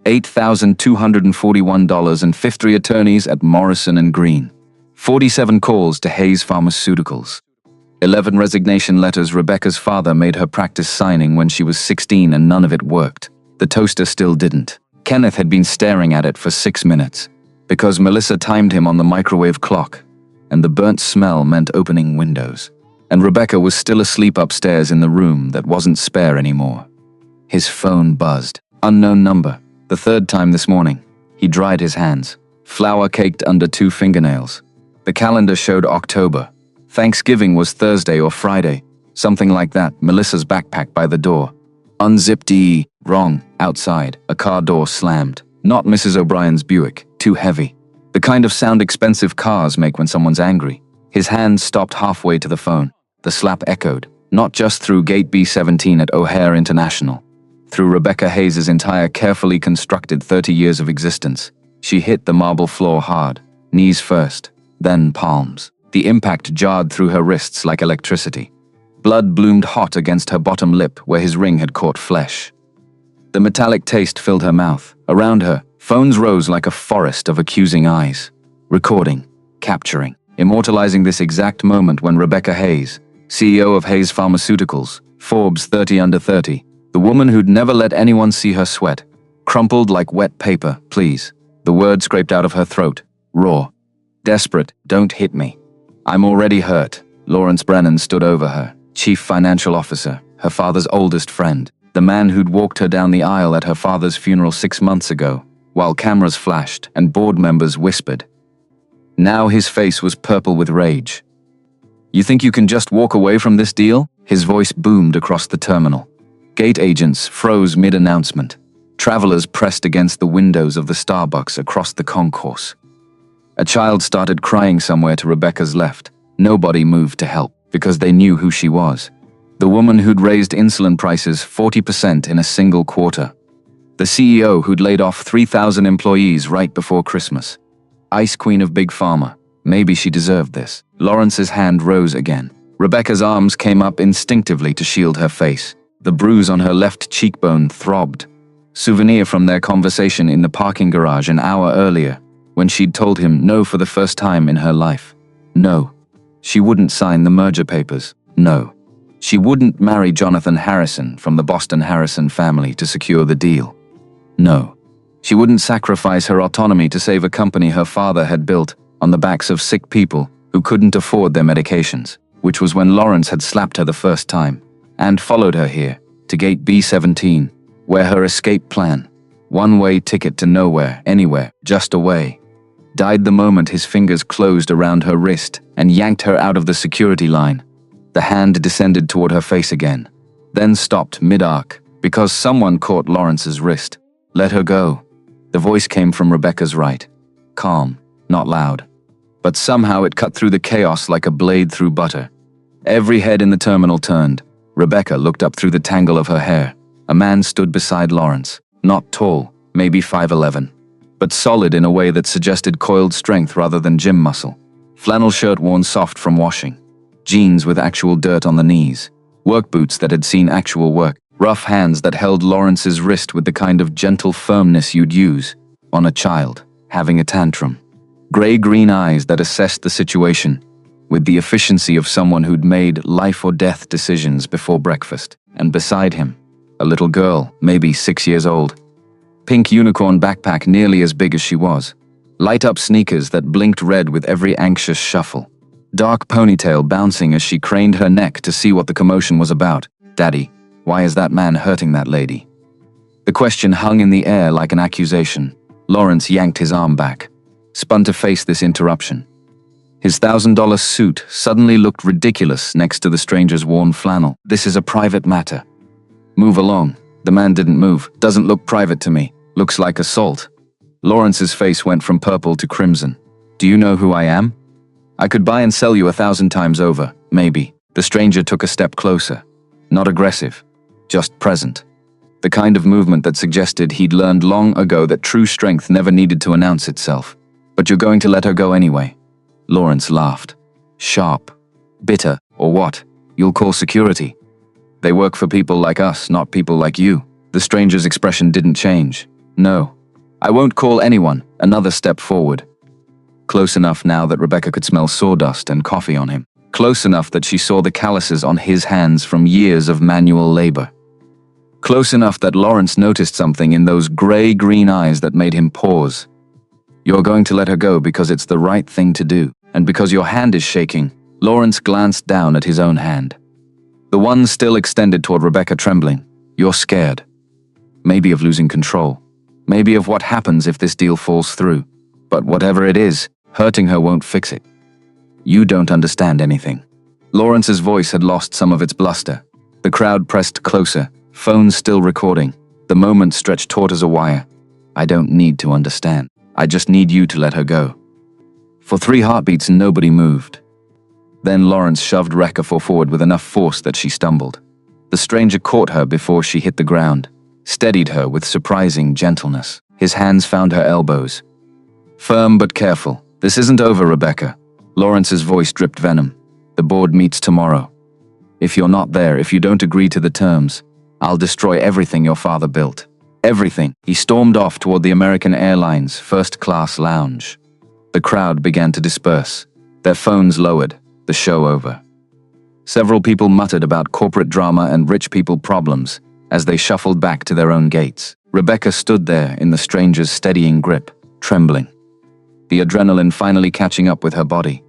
$8,241 and 53 attorneys at Morrison and Green. 47 calls to Hayes Pharmaceuticals. 11 resignation letters Rebecca's father made her practice signing when she was 16 and none of it worked. The toaster still didn't. Kenneth had been staring at it for 6 minutes because Melissa timed him on the microwave clock, and the burnt smell meant opening windows. And Rebecca was still asleep upstairs in the room that wasn't spare anymore. His phone buzzed. Unknown number. The third time this morning. He dried his hands. Flour caked under 2 fingernails. The calendar showed October. Thanksgiving was Thursday or Friday. Something like that. Melissa's backpack by the door. Unzipped. Wrong. Outside. A car door slammed. Not Mrs. O'Brien's Buick. Too heavy. The kind of sound expensive cars make when someone's angry. His hand stopped halfway to the phone. The slap echoed. Not just through gate B17 at O'Hare International. Through Rebecca Hayes' entire carefully constructed 30 years of existence. She hit the marble floor hard. Knees first. Then palms. The impact jarred through her wrists like electricity. Blood bloomed hot against her bottom lip where his ring had caught flesh. The metallic taste filled her mouth. Around her, phones rose like a forest of accusing eyes. Recording. Capturing. Immortalizing this exact moment when Rebecca Hayes, CEO of Hayes Pharmaceuticals, Forbes 30 Under 30, the woman who'd never let anyone see her sweat, crumpled like wet paper, please. The word scraped out of her throat. Raw. Desperate. Don't hit me. I'm already hurt. Lawrence Brennan stood over her, chief financial officer, her father's oldest friend, the man who'd walked her down the aisle at her father's funeral 6 months ago, while cameras flashed and board members whispered. Now his face was purple with rage. You think you can just walk away from this deal? His voice boomed across the terminal. Gate agents froze mid-announcement. Travelers pressed against the windows of the Starbucks across the concourse. A child started crying somewhere to Rebecca's left. Nobody moved to help, because they knew who she was. The woman who'd raised insulin prices 40% in a single quarter. The CEO who'd laid off 3,000 employees right before Christmas. Ice Queen of Big Pharma. Maybe she deserved this. Lawrence's hand rose again. Rebecca's arms came up instinctively to shield her face. The bruise on her left cheekbone throbbed. Souvenir from their conversation in the parking garage an hour earlier, when she'd told him no for the first time in her life. No. She wouldn't sign the merger papers. No. She wouldn't marry Jonathan Harrison from the Boston Harrison family to secure the deal. No. She wouldn't sacrifice her autonomy to save a company her father had built on the backs of sick people who couldn't afford their medications, which was when Lawrence had slapped her the first time, and followed her here, to gate B17, where her escape plan, one-way ticket to nowhere, anywhere, just away, died the moment his fingers closed around her wrist and yanked her out of the security line. The hand descended toward her face again, then stopped mid-arc because someone caught Lawrence's wrist. Let her go. The voice came from Rebecca's right. Calm, not loud. But somehow it cut through the chaos like a blade through butter. Every head in the terminal turned. Rebecca looked up through the tangle of her hair. A man stood beside Lawrence. Not tall, maybe 5'11", but solid in a way that suggested coiled strength rather than gym muscle. Flannel shirt worn soft from washing. Jeans with actual dirt on the knees. Work boots that had seen actual work. Rough hands that held Lawrence's wrist with the kind of gentle firmness you'd use on a child having a tantrum. Gray-green eyes that assessed the situation with the efficiency of someone who'd made life-or-death decisions before breakfast. And beside him, a little girl, maybe 6 years old. Pink unicorn backpack nearly as big as she was. Light-up sneakers that blinked red with every anxious shuffle. Dark ponytail bouncing as she craned her neck to see what the commotion was about. Daddy, why is that man hurting that lady? The question hung in the air like an accusation. Lawrence yanked his arm back, spun to face this interruption. His $1,000 suit suddenly looked ridiculous next to the stranger's worn flannel. This is a private matter. Move along. The man didn't move. Doesn't look private to me. Looks like assault. Lawrence's face went from purple to crimson. Do you know who I am? I could buy and sell you 1,000 times over, maybe. The stranger took a step closer. Not aggressive, just present. The kind of movement that suggested he'd learned long ago that true strength never needed to announce itself. But you're going to let her go anyway. Lawrence laughed. Sharp. Bitter, or what? You'll call security. They work for people like us, not people like you. The stranger's expression didn't change. No, I won't call anyone. Another step forward. Close enough now that Rebecca could smell sawdust and coffee on him. Close enough that she saw the calluses on his hands from years of manual labor. Close enough that Lawrence noticed something in those gray-green eyes that made him pause. You're going to let her go because it's the right thing to do, and because your hand is shaking. Lawrence glanced down at his own hand. The one still extended toward Rebecca, trembling. You're scared. Maybe of losing control. Maybe of what happens if this deal falls through. But whatever it is, hurting her won't fix it. You don't understand anything. Lawrence's voice had lost some of its bluster. The crowd pressed closer, phones still recording. The moment stretched taut as a wire. I don't need to understand. I just need you to let her go. For 3 heartbeats, nobody moved. Then Lawrence shoved Rebecca forward with enough force that she stumbled. The stranger caught her before she hit the ground, steadied her with surprising gentleness. His hands found her elbows. Firm but careful. This isn't over, Rebecca. Lawrence's voice dripped venom. The board meets tomorrow. If you're not there, if you don't agree to the terms, I'll destroy everything your father built. Everything. He stormed off toward the American Airlines first-class lounge. The crowd began to disperse. Their phones lowered. The show over. Several people muttered about corporate drama and rich people problems as they shuffled back to their own gates. Rebecca stood there in the stranger's steadying grip, trembling. The adrenaline finally catching up with her body.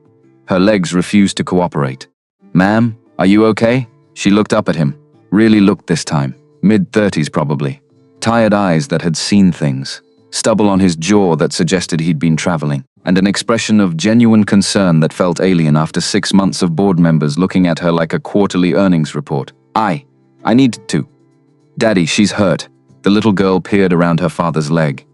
Her legs refused to cooperate. Ma'am, are you okay? She looked up at him. Really looked this time. Mid-30s probably. Tired eyes that had seen things. Stubble on his jaw that suggested he'd been traveling. And an expression of genuine concern that felt alien after 6 months of board members looking at her like a quarterly earnings report. I need to. Daddy, she's hurt. The little girl peered around her father's leg.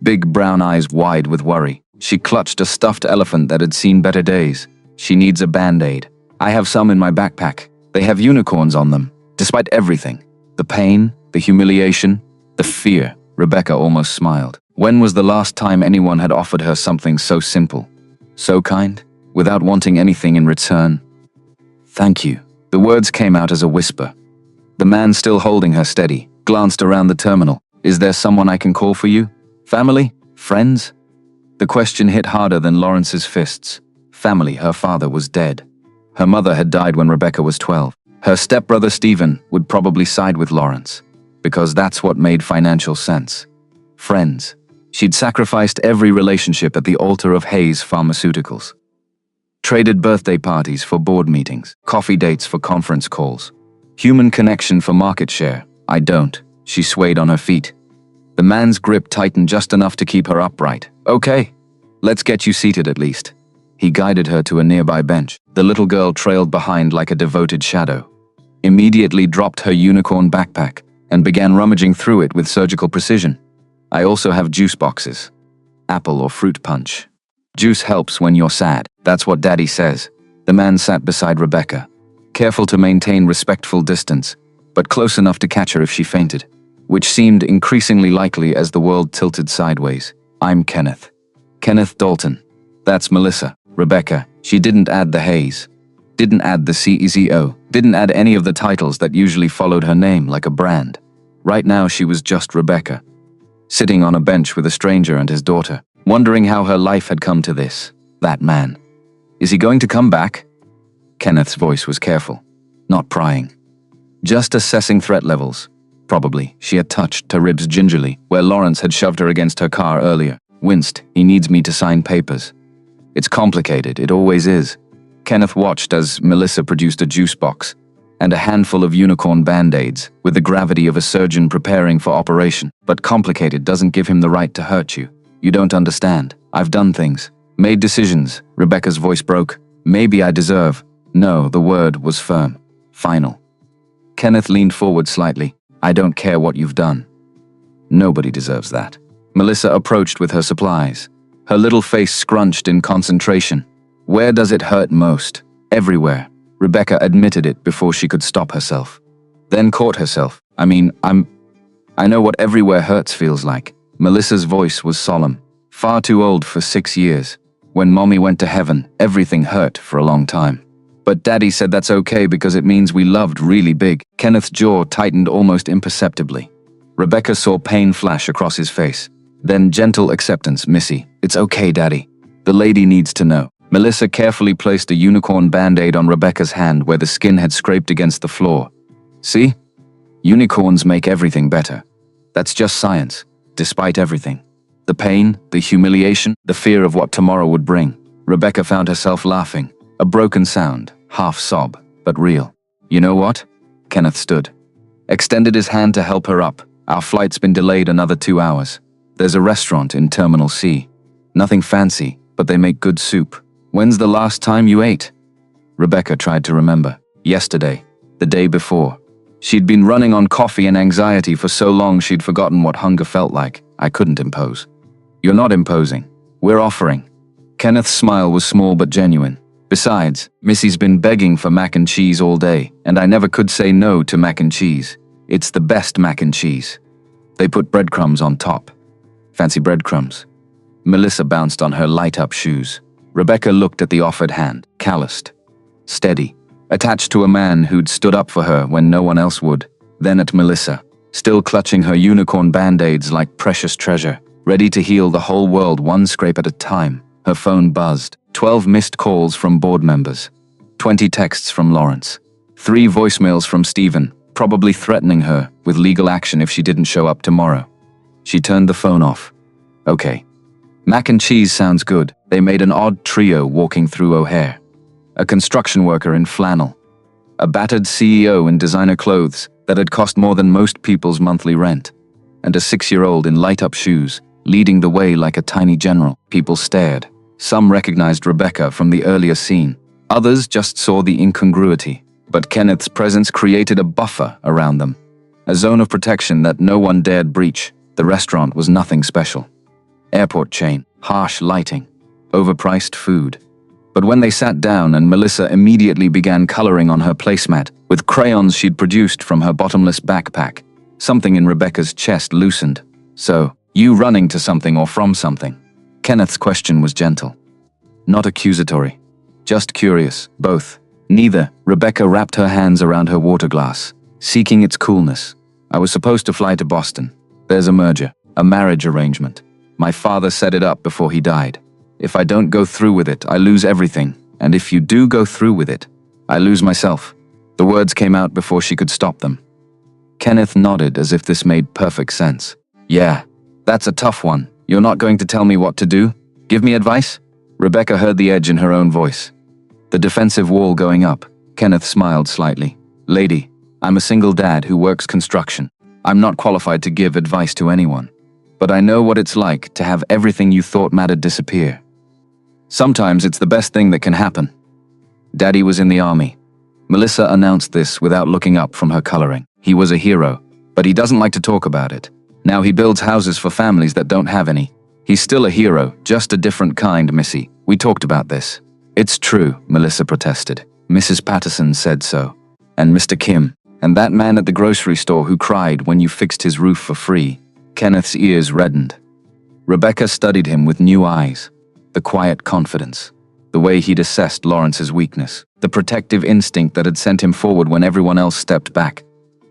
Big brown eyes wide with worry. She clutched a stuffed elephant that had seen better days. She needs a band-aid. I have some in my backpack. They have unicorns on them. Despite everything. The pain, the humiliation, the fear. Rebecca almost smiled. When was the last time anyone had offered her something so simple? So kind? Without wanting anything in return? Thank you. The words came out as a whisper. The man still holding her steady, glanced around the terminal. Is there someone I can call for you? Family? Friends? The question hit harder than Lawrence's fists. Family, her father was dead. Her mother had died when Rebecca was 12. Her stepbrother Stephen would probably side with Lawrence, because that's what made financial sense. Friends. She'd sacrificed every relationship at the altar of Hayes Pharmaceuticals. Traded birthday parties for board meetings, coffee dates for conference calls. Human connection for market share. I don't. She swayed on her feet. The man's grip tightened just enough to keep her upright. Okay, let's get you seated at least. He guided her to a nearby bench. The little girl trailed behind like a devoted shadow. Immediately dropped her unicorn backpack and began rummaging through it with surgical precision. I also have juice boxes. Apple or fruit punch. Juice helps when you're sad. That's what Daddy says. The man sat beside Rebecca, careful to maintain respectful distance, but close enough to catch her if she fainted, which seemed increasingly likely as the world tilted sideways. I'm Kenneth. Kenneth Dalton. That's Melissa. Rebecca. She didn't add the Hayes. Didn't add the CEO. Didn't add any of the titles that usually followed her name like a brand. Right now she was just Rebecca. Sitting on a bench with a stranger and his daughter, wondering how her life had come to this. That man. Is he going to come back? Kenneth's voice was careful, not prying. Just assessing threat levels. Probably. She had touched her ribs gingerly, where Lawrence had shoved her against her car earlier. Winced. He needs me to sign papers. It's complicated, it always is. Kenneth watched as Melissa produced a juice box and a handful of unicorn band-aids with the gravity of a surgeon preparing for operation. But complicated doesn't give him the right to hurt you. You don't understand. I've done things. Made decisions. Rebecca's voice broke. Maybe I deserve. No, the word was firm. Final. Kenneth leaned forward slightly. I don't care what you've done. Nobody deserves that. Melissa approached with her supplies. Her little face scrunched in concentration. Where does it hurt most? Everywhere. Rebecca admitted it before she could stop herself. Then caught herself. I know what everywhere hurts feels like. Melissa's voice was solemn. Far too old for 6 years. When Mommy went to heaven, everything hurt for a long time. But Daddy said that's okay because it means we loved really big. Kenneth's jaw tightened almost imperceptibly. Rebecca saw pain flash across his face. Then gentle acceptance. Missy, it's okay, Daddy. The lady needs to know. Melissa carefully placed a unicorn band-aid on Rebecca's hand where the skin had scraped against the floor. See? Unicorns make everything better. That's just science, despite everything. The pain, the humiliation, the fear of what tomorrow would bring. Rebecca found herself laughing. A broken sound, half sob, but real. You know what? Kenneth stood. Extended his hand to help her up. Our flight's been delayed another 2 hours. There's a restaurant in Terminal C. Nothing fancy, but they make good soup. When's the last time you ate? Rebecca tried to remember. Yesterday. The day before. She'd been running on coffee and anxiety for so long she'd forgotten what hunger felt like. I couldn't impose. You're not imposing. We're offering. Kenneth's smile was small but genuine. Besides, Missy's been begging for mac and cheese all day, and I never could say no to mac and cheese. It's the best mac and cheese. They put breadcrumbs on top. Fancy breadcrumbs. Melissa bounced on her light-up shoes. Rebecca looked at the offered hand, calloused, steady, attached to a man who'd stood up for her when no one else would. Then at Melissa, still clutching her unicorn band-aids like precious treasure, ready to heal the whole world one scrape at a time. Her phone buzzed. 12 missed calls from board members. 20 texts from Lawrence. 3 voicemails from Stephen, probably threatening her with legal action if she didn't show up tomorrow. She turned the phone off. Okay. Mac and cheese sounds good. They made an odd trio walking through O'Hare. A construction worker in flannel. A battered CEO in designer clothes that had cost more than most people's monthly rent. And a 6-year-old in light-up shoes, leading the way like a tiny general. People stared. Some recognized Rebecca from the earlier scene. Others just saw the incongruity. But Kenneth's presence created a buffer around them. A zone of protection that no one dared breach. The restaurant was nothing special. Airport chain, harsh lighting, overpriced food. But when they sat down and Melissa immediately began coloring on her placemat with crayons she'd produced from her bottomless backpack, something in Rebecca's chest loosened. So, you running to something or from something? Kenneth's question was gentle. Not accusatory. Just curious, both. Neither. Rebecca wrapped her hands around her water glass, seeking its coolness. I was supposed to fly to Boston. There's a merger, a marriage arrangement. My father set it up before he died. If I don't go through with it, I lose everything. And if you do go through with it, I lose myself. The words came out before she could stop them. Kenneth nodded as if this made perfect sense. Yeah, that's a tough one. You're not going to tell me what to do? Give me advice? Rebecca heard the edge in her own voice. The defensive wall going up. Kenneth smiled slightly. Lady, I'm a single dad who works construction. I'm not qualified to give advice to anyone. But I know what it's like to have everything you thought mattered disappear. Sometimes it's the best thing that can happen. Daddy was in the army. Melissa announced this without looking up from her coloring. He was a hero, but he doesn't like to talk about it. Now he builds houses for families that don't have any. He's still a hero, just a different kind, Missy. We talked about this. It's true, Melissa protested. Mrs. Patterson said so. And Mr. Kim. And that man at the grocery store who cried when you fixed his roof for free. Kenneth's ears reddened. Rebecca studied him with new eyes. The quiet confidence. The way he'd assessed Lawrence's weakness. The protective instinct that had sent him forward when everyone else stepped back.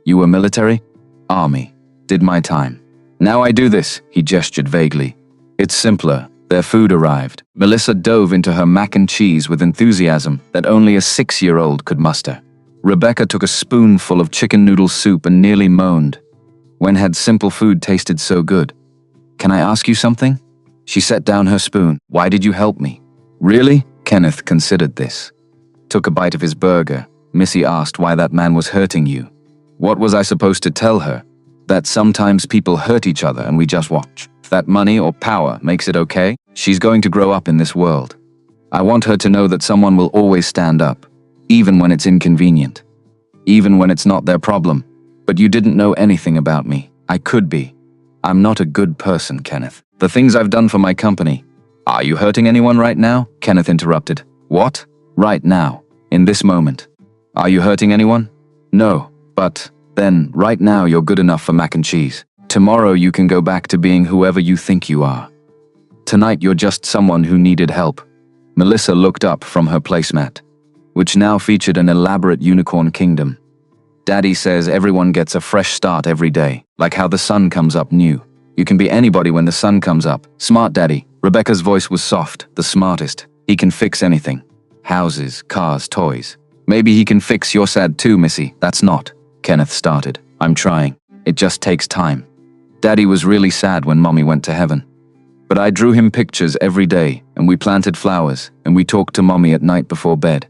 You were military? Army. Did my time. Now I do this, he gestured vaguely. It's simpler. Their food arrived. Melissa dove into her mac and cheese with enthusiasm that only a 6-year-old could muster. Rebecca took a spoonful of chicken noodle soup and nearly moaned. When had simple food tasted so good? Can I ask you something? She set down her spoon. Why did you help me? Really? Kenneth considered this. Took a bite of his burger. Missy asked why that man was hurting you. What was I supposed to tell her? That sometimes people hurt each other and we just watch. If that money or power makes it okay, she's going to grow up in this world. I want her to know that someone will always stand up, even when it's inconvenient. Even when it's not their problem. But you didn't know anything about me. I could be. I'm not a good person, Kenneth. The things I've done for my company. Are you hurting anyone right now? Kenneth interrupted. What? Right now. In this moment. Are you hurting anyone? No. But, then, right now you're good enough for mac and cheese. Tomorrow you can go back to being whoever you think you are. Tonight you're just someone who needed help. Melissa looked up from her placemat, which now featured an elaborate unicorn kingdom. Daddy says everyone gets a fresh start every day, like how the sun comes up new. You can be anybody when the sun comes up. Smart daddy. Rebecca's voice was soft, the smartest. He can fix anything. Houses, cars, toys. Maybe he can fix your sad too, Missy. That's not. Kenneth started. I'm trying. It just takes time. Daddy was really sad when Mommy went to heaven. But I drew him pictures every day, and we planted flowers, and we talked to Mommy at night before bed.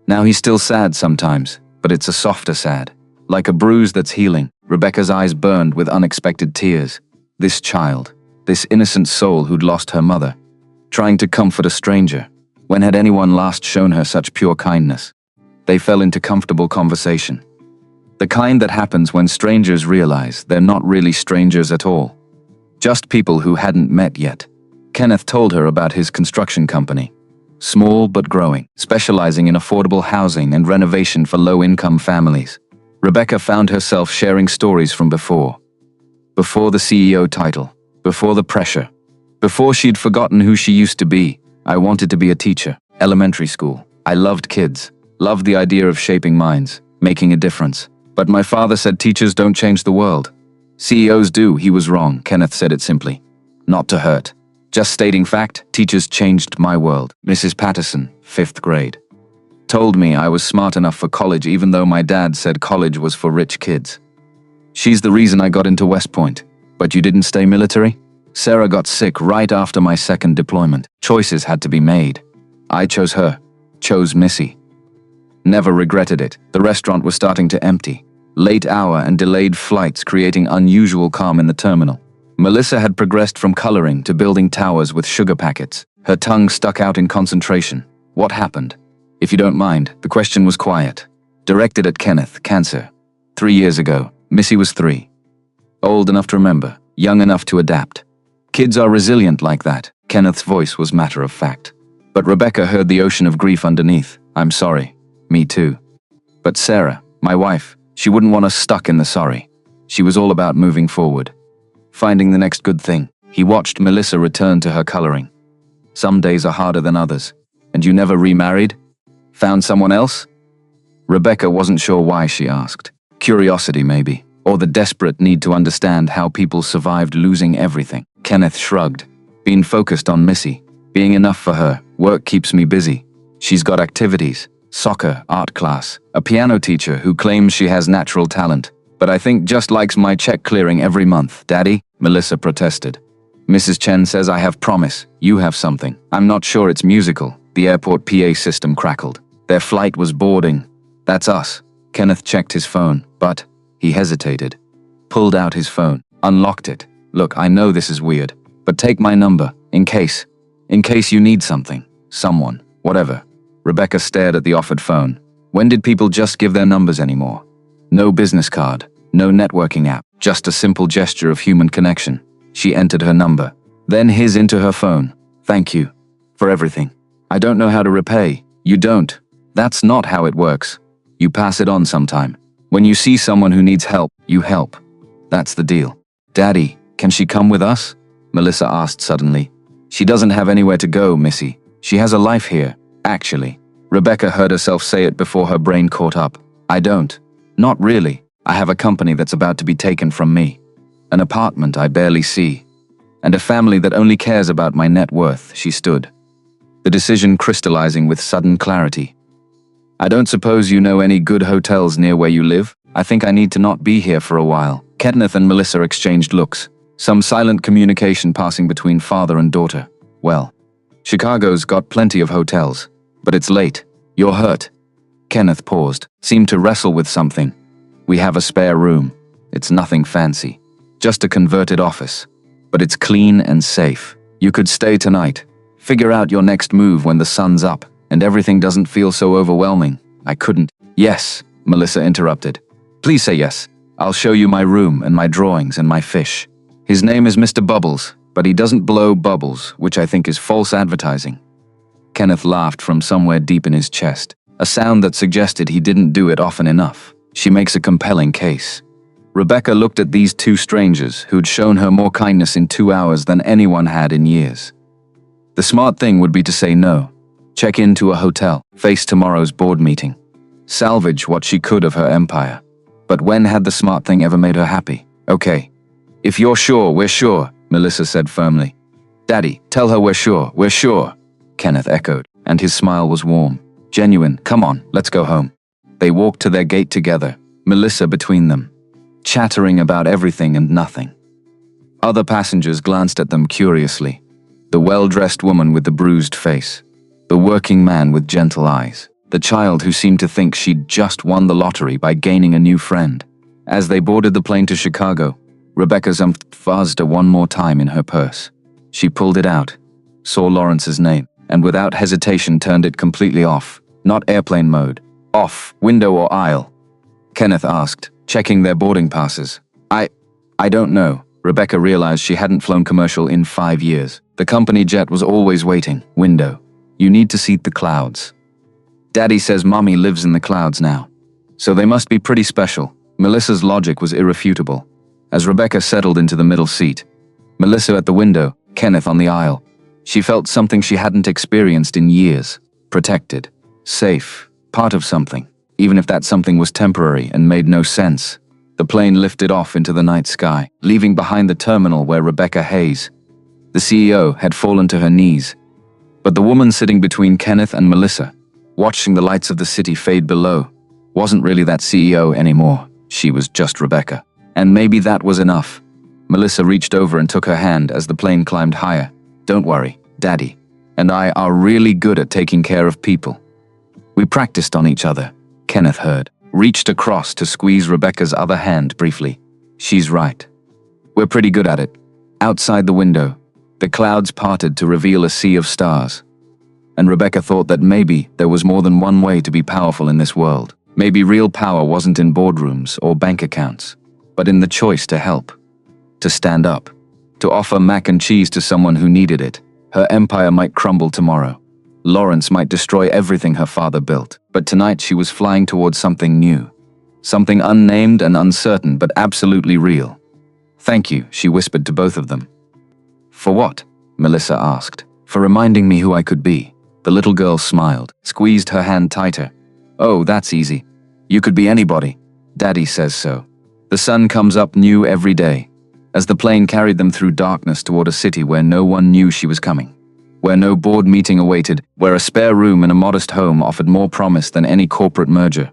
Now he's still sad sometimes, but it's a softer sad. Like a bruise that's healing. Rebecca's eyes burned with unexpected tears. This child, this innocent soul who'd lost her mother, trying to comfort a stranger. When had anyone last shown her such pure kindness? They fell into comfortable conversation. The kind that happens when strangers realize they're not really strangers at all. Just people who hadn't met yet. Kenneth told her about his construction company. Small but growing, specializing in affordable housing and renovation for low-income families. Rebecca found herself sharing stories from before. Before the CEO title. Before the pressure. Before she'd forgotten who she used to be. I wanted to be a teacher. Elementary school. I loved kids. Loved the idea of shaping minds. Making a difference. But my father said teachers don't change the world. CEOs do. He was wrong. Kenneth said it simply. Not to hurt. Just stating fact, teachers changed my world. Mrs. Patterson, 5th grade. Told me I was smart enough for college even though my dad said college was for rich kids. She's the reason I got into West Point. But you didn't stay military? Sarah got sick right after my second deployment. Choices had to be made. I chose her. Chose Missy. Never regretted it. The restaurant was starting to empty. Late hour and delayed flights creating unusual calm in the terminal. Melissa had progressed from coloring to building towers with sugar packets. Her tongue stuck out in concentration. What happened? If you don't mind, the question was quiet. Directed at Kenneth, cancer. 3 years ago, Missy was 3. Old enough to remember, young enough to adapt. Kids are resilient like that. Kenneth's voice was matter of fact. But Rebecca heard the ocean of grief underneath. I'm sorry. Me too. But Sarah, my wife, she wouldn't want us stuck in the sorry. She was all about moving forward. Finding the next good thing. He watched Melissa return to her coloring. Some days are harder than others. And you never remarried? Found someone else? Rebecca wasn't sure why she asked. Curiosity maybe, or the desperate need to understand how people survived losing everything. Kenneth shrugged. Been focused on Missy. Being enough for her. Work keeps me busy. She's got activities. Soccer, art class, a piano teacher who claims she has natural talent. But I think just likes my check clearing every month. Daddy? Melissa protested. Mrs. Chen says I have promise. You have something. I'm not sure it's musical. The airport PA system crackled. Their flight was boarding. That's us. Kenneth checked his phone, but he hesitated. Pulled out his phone, unlocked it. Look, I know this is weird, but take my number, in case you need something, someone, whatever. Rebecca stared at the offered phone. When did people just give their numbers anymore? No business card, no networking app, just a simple gesture of human connection. She entered her number, then his into her phone. Thank you. For everything. I don't know how to repay. You don't. That's not how it works. You pass it on sometime. When you see someone who needs help, you help. That's the deal. Daddy, can she come with us? Melissa asked suddenly. She doesn't have anywhere to go, Missy. She has a life here, actually. Rebecca heard herself say it before her brain caught up. I don't. Not really. I have a company that's about to be taken from me. An apartment I barely see. And a family that only cares about my net worth, she stood. The decision crystallizing with sudden clarity. I don't suppose you know any good hotels near where you live? I think I need to not be here for a while. Kenneth and Melissa exchanged looks. Some silent communication passing between father and daughter. Well, Chicago's got plenty of hotels. But it's late. You're hurt. Kenneth paused, seemed to wrestle with something. We have a spare room. It's nothing fancy. Just a converted office. But it's clean and safe. You could stay tonight. Figure out your next move when the sun's up, and everything doesn't feel so overwhelming. I couldn't. Yes, Melissa interrupted. Please say yes. I'll show you my room and my drawings and my fish. His name is Mr. Bubbles, but he doesn't blow bubbles, which I think is false advertising. Kenneth laughed from somewhere deep in his chest, a sound that suggested he didn't do it often enough. She makes a compelling case. Rebecca looked at these two strangers who'd shown her more kindness in 2 hours than anyone had in years. The smart thing would be to say no. Check into a hotel, face tomorrow's board meeting. Salvage what she could of her empire. But when had the smart thing ever made her happy? Okay, If you're sure, we're sure, Melissa said firmly. Daddy, tell her we're sure, Kenneth echoed, and his smile was warm. Genuine. Come on, let's go home. They walked to their gate together, Melissa between them, chattering about everything and nothing. Other passengers glanced at them curiously. The well-dressed woman with the bruised face, the working man with gentle eyes, the child who seemed to think she'd just won the lottery by gaining a new friend. As they boarded the plane to Chicago, Rebecca fuzzed one more time in her purse. She pulled it out, saw Lawrence's name, and without hesitation turned it completely off. Not airplane mode. Off, window or aisle? Kenneth asked, checking their boarding passes. I don't know. Rebecca realized she hadn't flown commercial in 5 years. The company jet was always waiting. Window. You need to seat the clouds. Daddy says Mommy lives in the clouds now. So they must be pretty special. Melissa's logic was irrefutable. As Rebecca settled into the middle seat, Melissa at the window, Kenneth on the aisle, she felt something she hadn't experienced in years. Protected. Safe. Part of something. Even if that something was temporary and made no sense. The plane lifted off into the night sky, leaving behind the terminal where Rebecca Hayes, the CEO, had fallen to her knees. But the woman sitting between Kenneth and Melissa, watching the lights of the city fade below, wasn't really that CEO anymore. She was just Rebecca. And maybe that was enough. Melissa reached over and took her hand as the plane climbed higher. Don't worry, Daddy and I are really good at taking care of people. We practiced on each other, Kenneth heard, reached across to squeeze Rebecca's other hand briefly. She's right. We're pretty good at it. Outside the window, the clouds parted to reveal a sea of stars. And Rebecca thought that maybe there was more than one way to be powerful in this world. Maybe real power wasn't in boardrooms or bank accounts, but in the choice to help, to stand up, to offer mac and cheese to someone who needed it. Her empire might crumble tomorrow. Lawrence might destroy everything her father built, but tonight she was flying towards something new. Something unnamed and uncertain, but absolutely real. Thank you, she whispered to both of them. For what? Melissa asked. For reminding me who I could be. The little girl smiled, squeezed her hand tighter. Oh, that's easy. You could be anybody. Daddy says so. The sun comes up new every day. As the plane carried them through darkness toward a city where no one knew she was coming. Where no board meeting awaited, where a spare room in a modest home offered more promise than any corporate merger.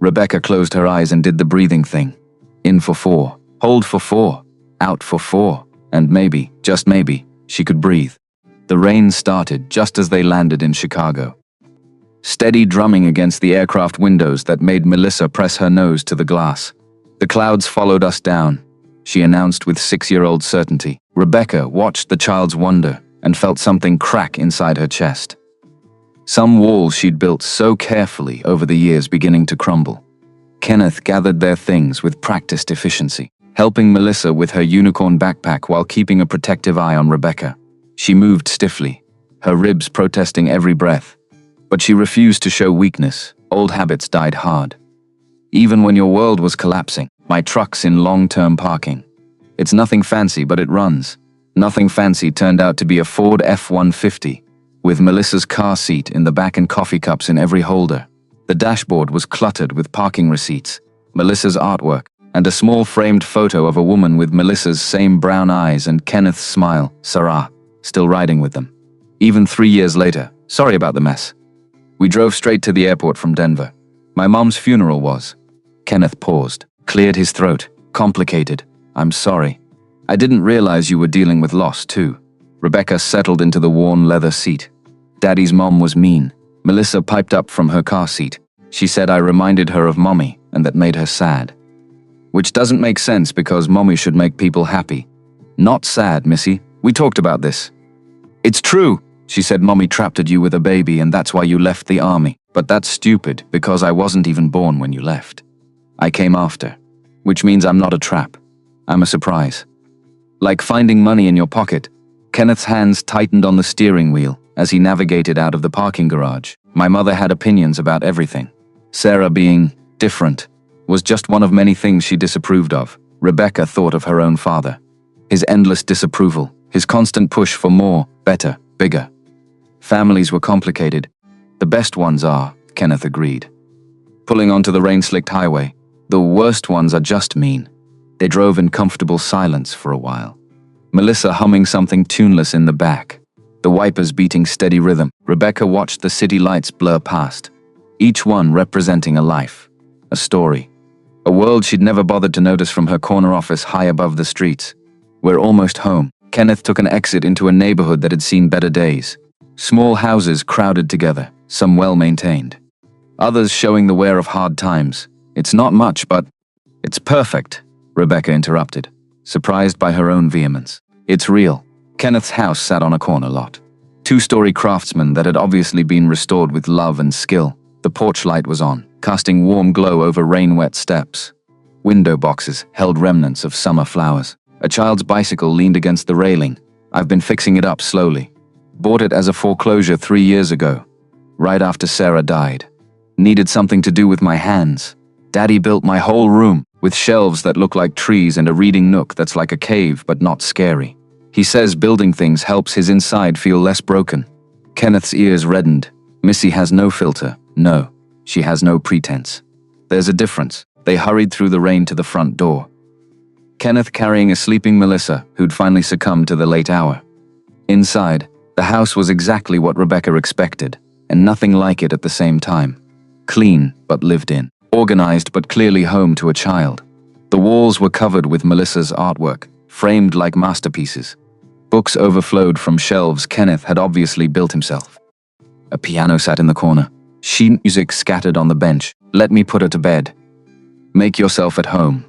Rebecca closed her eyes and did the breathing thing. In for 4, hold for 4, out for 4, and maybe, just maybe, she could breathe. The rain started just as they landed in Chicago. Steady drumming against the aircraft windows that made Melissa press her nose to the glass. The clouds followed us down, she announced with 6-year-old certainty. Rebecca watched the child's wonder and felt something crack inside her chest. Some walls she'd built so carefully over the years beginning to crumble. Kenneth gathered their things with practiced efficiency, helping Melissa with her unicorn backpack while keeping a protective eye on Rebecca. She moved stiffly, her ribs protesting every breath. But she refused to show weakness. Old habits died hard. Even when your world was collapsing, my truck's in long-term parking. It's nothing fancy, but it runs. Nothing fancy turned out to be a Ford F-150, with Melissa's car seat in the back and coffee cups in every holder. The dashboard was cluttered with parking receipts, Melissa's artwork, and a small framed photo of a woman with Melissa's same brown eyes and Kenneth's smile, Sarah, still riding with them. Even 3 years later, sorry about the mess. We drove straight to the airport from Denver. My mom's funeral was. Kenneth paused, cleared his throat. Complicated. I'm sorry. I didn't realize you were dealing with loss, too. Rebecca settled into the worn leather seat. Daddy's mom was mean. Melissa piped up from her car seat. She said I reminded her of Mommy, and that made her sad. Which doesn't make sense because Mommy should make people happy. Not sad, Missy. We talked about this. It's true. She said Mommy trapped you with a baby and that's why you left the army. But that's stupid because I wasn't even born when you left. I came after. Which means I'm not a trap. I'm a surprise. Like finding money in your pocket. Kenneth's hands tightened on the steering wheel as he navigated out of the parking garage. My mother had opinions about everything. Sarah being different was just one of many things she disapproved of. Rebecca thought of her own father. His endless disapproval. His constant push for more, better, bigger. Families were complicated. The best ones are, Kenneth agreed. Pulling onto the rain-slicked highway, the worst ones are just mean. They drove in comfortable silence for a while. Melissa humming something tuneless in the back, the wipers beating steady rhythm. Rebecca watched the city lights blur past, each one representing a life, a story, a world she'd never bothered to notice from her corner office high above the streets. We're almost home. Kenneth took an exit into a neighborhood that had seen better days. Small houses crowded together, some well-maintained, others showing the wear of hard times. It's not much, but it's perfect, Rebecca interrupted, surprised by her own vehemence. It's real. Kenneth's house sat on a corner lot. Two-story craftsman that had obviously been restored with love and skill. The porch light was on, casting warm glow over rain-wet steps. Window boxes held remnants of summer flowers. A child's bicycle leaned against the railing. I've been fixing it up slowly. Bought it as a foreclosure 3 years ago, right after Sarah died. Needed something to do with my hands. Daddy built my whole room, with shelves that look like trees and a reading nook that's like a cave but not scary. He says building things helps his inside feel less broken. Kenneth's ears reddened. Missy has no filter. No, she has no pretense. There's a difference. They hurried through the rain to the front door, Kenneth carrying a sleeping Melissa, who'd finally succumbed to the late hour. Inside, the house was exactly what Rebecca expected, and nothing like it at the same time. Clean, but lived in. Organized, but clearly home to a child. The walls were covered with Melissa's artwork, framed like masterpieces. Books overflowed from shelves Kenneth had obviously built himself. A piano sat in the corner. Sheet music scattered on the bench. Let me put her to bed. Make yourself at home.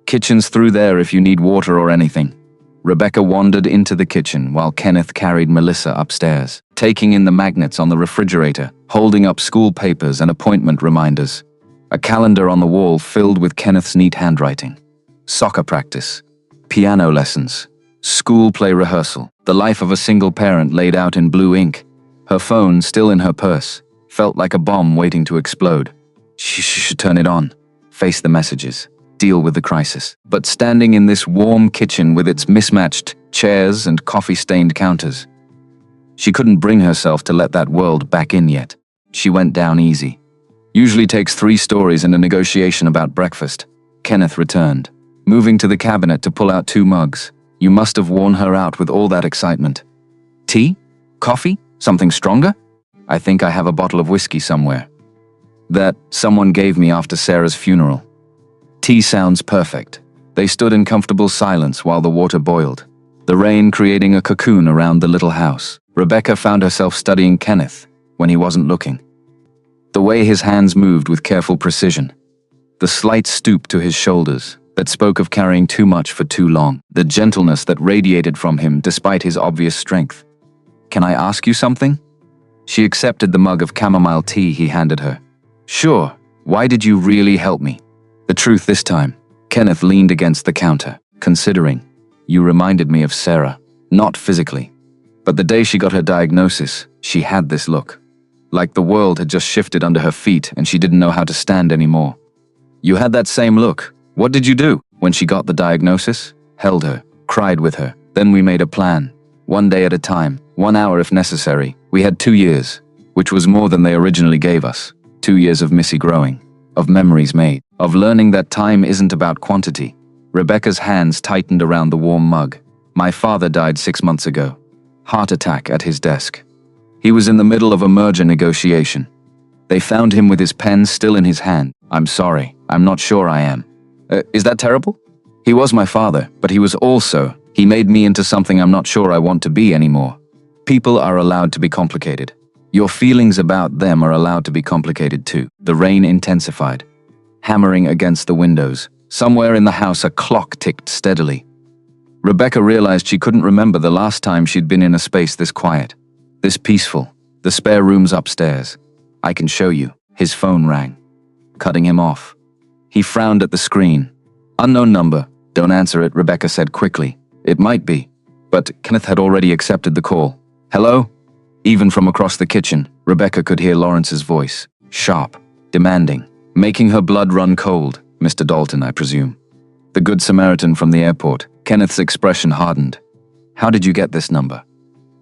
Kitchen's through there if you need water or anything. Rebecca wandered into the kitchen while Kenneth carried Melissa upstairs, taking in the magnets on the refrigerator, holding up school papers and appointment reminders. A calendar on the wall filled with Kenneth's neat handwriting. Soccer practice, piano lessons, school play rehearsal. The life of a single parent laid out in blue ink. Her phone, still in her purse, felt like a bomb waiting to explode. She should turn it on, face the messages, deal with the crisis. But standing in this warm kitchen with its mismatched chairs and coffee-stained counters, she couldn't bring herself to let that world back in yet. She went down easy. Usually takes 3 stories and a negotiation about breakfast. Kenneth returned, moving to the cabinet to pull out 2 mugs. You must have worn her out with all that excitement. Tea? Coffee? Something stronger? I think I have a bottle of whiskey somewhere. That someone gave me after Sarah's funeral. Tea sounds perfect. They stood in comfortable silence while the water boiled, the rain creating a cocoon around the little house. Rebecca found herself studying Kenneth when he wasn't looking. The way his hands moved with careful precision. The slight stoop to his shoulders that spoke of carrying too much for too long. The gentleness that radiated from him despite his obvious strength. Can I ask you something? She accepted the mug of chamomile tea he handed her. Sure, why did you really help me? The truth this time. Kenneth leaned against the counter, considering. You reminded me of Sarah, not physically. But the day she got her diagnosis, she had this look. Like the world had just shifted under her feet and she didn't know how to stand anymore. You had that same look. What did you do? When she got the diagnosis, held her, cried with her. Then we made a plan. 1 day at a time, 1 hour if necessary. We had 2 years, which was more than they originally gave us. 2 years of Missy growing, of memories made, of learning that time isn't about quantity. Rebecca's hands tightened around the warm mug. My father died 6 months ago. Heart attack at his desk. He was in the middle of a merger negotiation. They found him with his pen still in his hand. I'm sorry, I'm not sure I am. Is that terrible? He was my father, but he made me into something I'm not sure I want to be anymore. People are allowed to be complicated. Your feelings about them are allowed to be complicated too. The rain intensified, hammering against the windows. Somewhere in the house a clock ticked steadily. Rebecca realized she couldn't remember the last time she'd been in a space this quiet, this peaceful. The spare room's upstairs. I can show you. His phone rang, cutting him off. He frowned at the screen. Unknown number. Don't answer it, Rebecca said quickly. It might be. But Kenneth had already accepted the call. Hello? Even from across the kitchen, Rebecca could hear Lawrence's voice. Sharp, demanding, making her blood run cold. Mr. Dalton, I presume. The Good Samaritan from the airport. Kenneth's expression hardened. How did you get this number?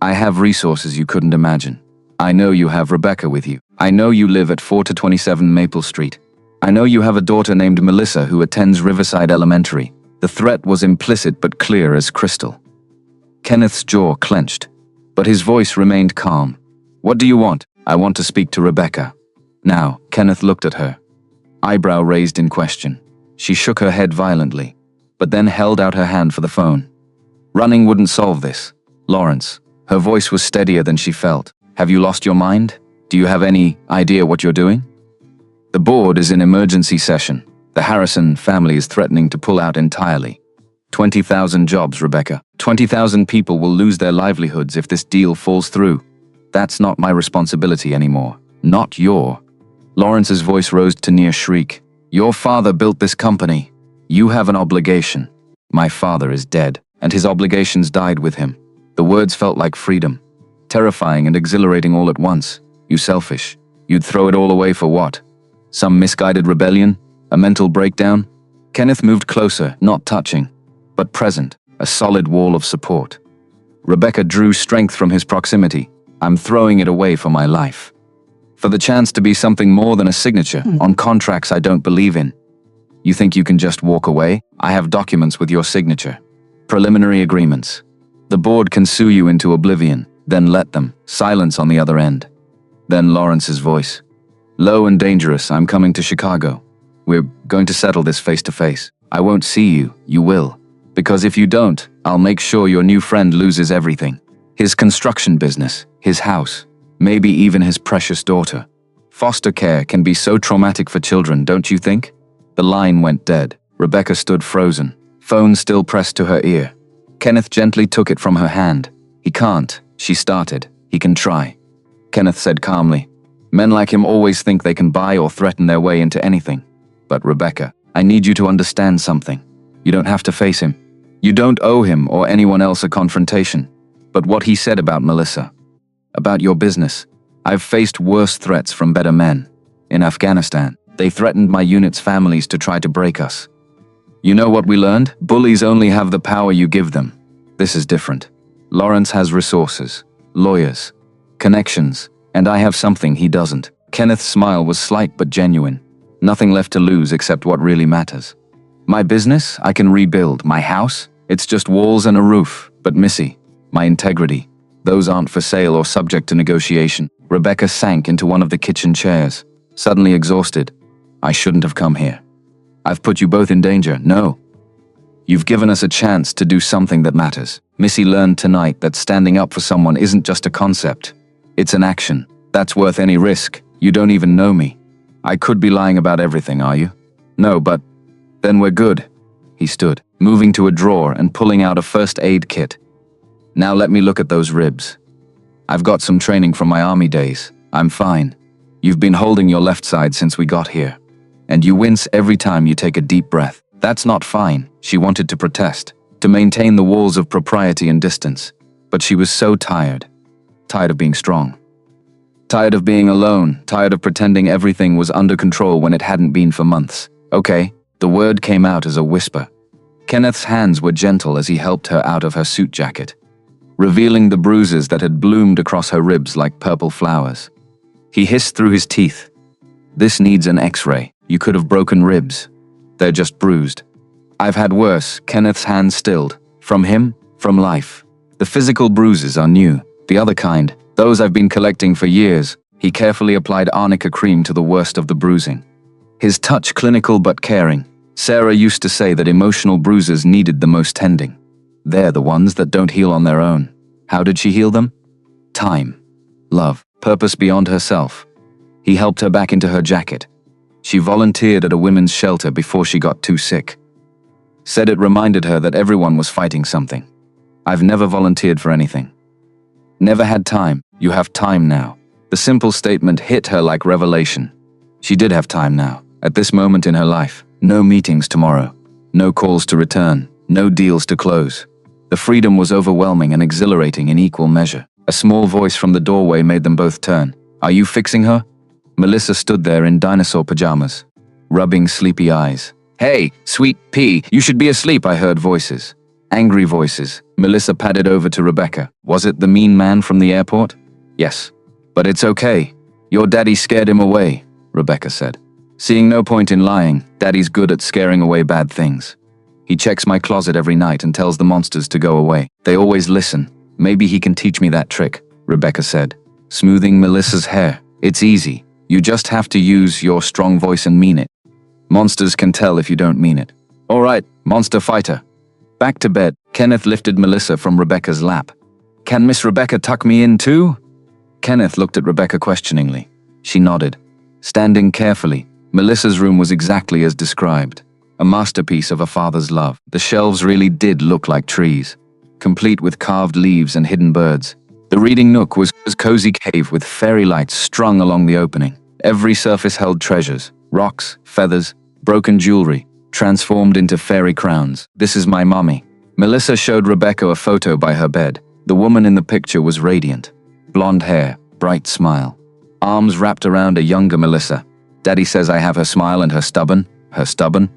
I have resources you couldn't imagine. I know you have Rebecca with you. I know you live at 4-27 Maple Street. I know you have a daughter named Melissa who attends Riverside Elementary. The threat was implicit but clear as crystal. Kenneth's jaw clenched, but his voice remained calm. "What do you want?" "I want to speak to Rebecca." Now, Kenneth looked at her, eyebrow raised in question. She shook her head violently, but then held out her hand for the phone. "Running wouldn't solve this. Lawrence." Her voice was steadier than she felt. "Have you lost your mind? Do you have any idea what you're doing?" "The board is in emergency session. The Harrison family is threatening to pull out entirely. 20,000 jobs, Rebecca. 20,000 people will lose their livelihoods if this deal falls through. That's not my responsibility anymore. Not your." Lawrence's voice rose to near shriek. "Your father built this company. You have an obligation. My father is dead, and his obligations died with him." The words felt like freedom, terrifying and exhilarating all at once. "You selfish. You'd throw it all away for what? Some misguided rebellion? A mental breakdown?" Kenneth moved closer, not touching, but present, a solid wall of support. Rebecca drew strength from his proximity. "I'm throwing it away for my life. For the chance to be something more than a signature on contracts I don't believe in. You think you can just walk away? I have documents with your signature. Preliminary agreements. The board can sue you into oblivion, then let them." Silence on the other end. Then Lawrence's voice. "Low and dangerous, I'm coming to Chicago. We're going to settle this face to face. I won't see you, you will. Because if you don't, I'll make sure your new friend loses everything. His construction business, his house, maybe even his precious daughter. Foster care can be so traumatic for children, don't you think?" The line went dead. Rebecca stood frozen, phone still pressed to her ear. Kenneth gently took it from her hand. "He can't," she started. "He can try." Kenneth said calmly, "Men like him always think they can buy or threaten their way into anything. But Rebecca, I need you to understand something. You don't have to face him. You don't owe him or anyone else a confrontation. But what he said about Melissa, about your business, I've faced worse threats from better men. In Afghanistan, they threatened my unit's families to try to break us. You know what we learned? Bullies only have the power you give them. This is different. Lawrence has resources, lawyers, connections, and I have something he doesn't." Kenneth's smile was slight but genuine. "Nothing left to lose except what really matters. My business, I can rebuild. My house, it's just walls and a roof. But Missy, my integrity, those aren't for sale or subject to negotiation." Rebecca sank into one of the kitchen chairs, suddenly exhausted. "I shouldn't have come here. I've put you both in danger. No. You've given us a chance to do something that matters. Missy learned tonight that standing up for someone isn't just a concept. It's an action. That's worth any risk. You don't even know me. I could be lying about everything, are you?" "No, but then we're good." He stood, moving to a drawer and pulling out a first aid kit. "Now let me look at those ribs. I've got some training from my army days. I'm fine. You've been holding your left side since we got here. And you wince every time you take a deep breath. That's not fine." She wanted to protest, to maintain the walls of propriety and distance. But she was so tired. Tired of being strong. Tired of being alone, tired of pretending everything was under control when it hadn't been for months. "Okay." The word came out as a whisper. Kenneth's hands were gentle as he helped her out of her suit jacket, revealing the bruises that had bloomed across her ribs like purple flowers. He hissed through his teeth. "This needs an X-ray. You could have broken ribs. They're just bruised." "I've had worse." Kenneth's hands stilled. "From him, from life. The physical bruises are new. The other kind, those I've been collecting for years." He carefully applied arnica cream to the worst of the bruising. His touch clinical but caring. Sarah used to say that emotional bruises needed the most tending. They're the ones that don't heal on their own. How did she heal them? Time, love, purpose beyond herself. He helped her back into her jacket. She volunteered at a women's shelter before she got too sick. Said it reminded her that everyone was fighting something. "I've never volunteered for anything. Never had time. You have time now." The simple statement hit her like revelation. She did have time now, at this moment in her life. No meetings tomorrow. No calls to return. No deals to close. The freedom was overwhelming and exhilarating in equal measure. A small voice from the doorway made them both turn. "Are you fixing her?" Melissa stood there in dinosaur pajamas, rubbing sleepy eyes. "Hey, sweet pea, you should be asleep," I heard voices. Angry voices. Melissa padded over to Rebecca. "Was it the mean man from the airport?" "Yes. But it's okay. Your daddy scared him away," Rebecca said. "Seeing no point in lying, Daddy's good at scaring away bad things. He checks my closet every night and tells the monsters to go away. They always listen. Maybe he can teach me that trick, Rebecca said, smoothing Melissa's hair. It's easy. You just have to use your strong voice and mean it. Monsters can tell if you don't mean it. All right, monster fighter. Back to bed. Kenneth lifted Melissa from Rebecca's lap. Can Miss Rebecca tuck me in too? Kenneth looked at Rebecca questioningly. She nodded. Standing carefully, Melissa's room was exactly as described. A masterpiece of a father's love. The shelves really did look like trees, complete with carved leaves and hidden birds. The reading nook was a cozy cave with fairy lights strung along the opening. Every surface held treasures, rocks, feathers, broken jewelry, transformed into fairy crowns. This is my mommy. Melissa showed Rebecca a photo by her bed. The woman in the picture was radiant. Blonde hair, bright smile. Arms wrapped around a younger Melissa. Daddy says I have her smile and her stubborn. Her stubborn?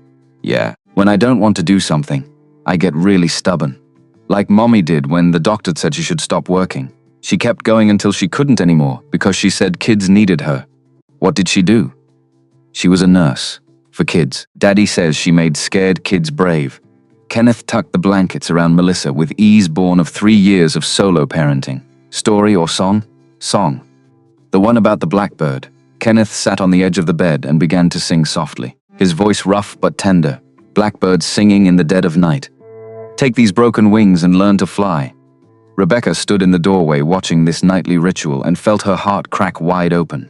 Yeah. When I don't want to do something, I get really stubborn. Like Mommy did when the doctor said she should stop working. She kept going until she couldn't anymore because she said kids needed her. What did she do? She was a nurse. For kids. Daddy says she made scared kids brave. Kenneth tucked the blankets around Melissa with ease born of 3 years of solo parenting. Story or song? Song. The one about the blackbird. Kenneth sat on the edge of the bed and began to sing softly. His voice rough but tender. Blackbirds singing in the dead of night. Take these broken wings and learn to fly. Rebecca stood in the doorway watching this nightly ritual and felt her heart crack wide open.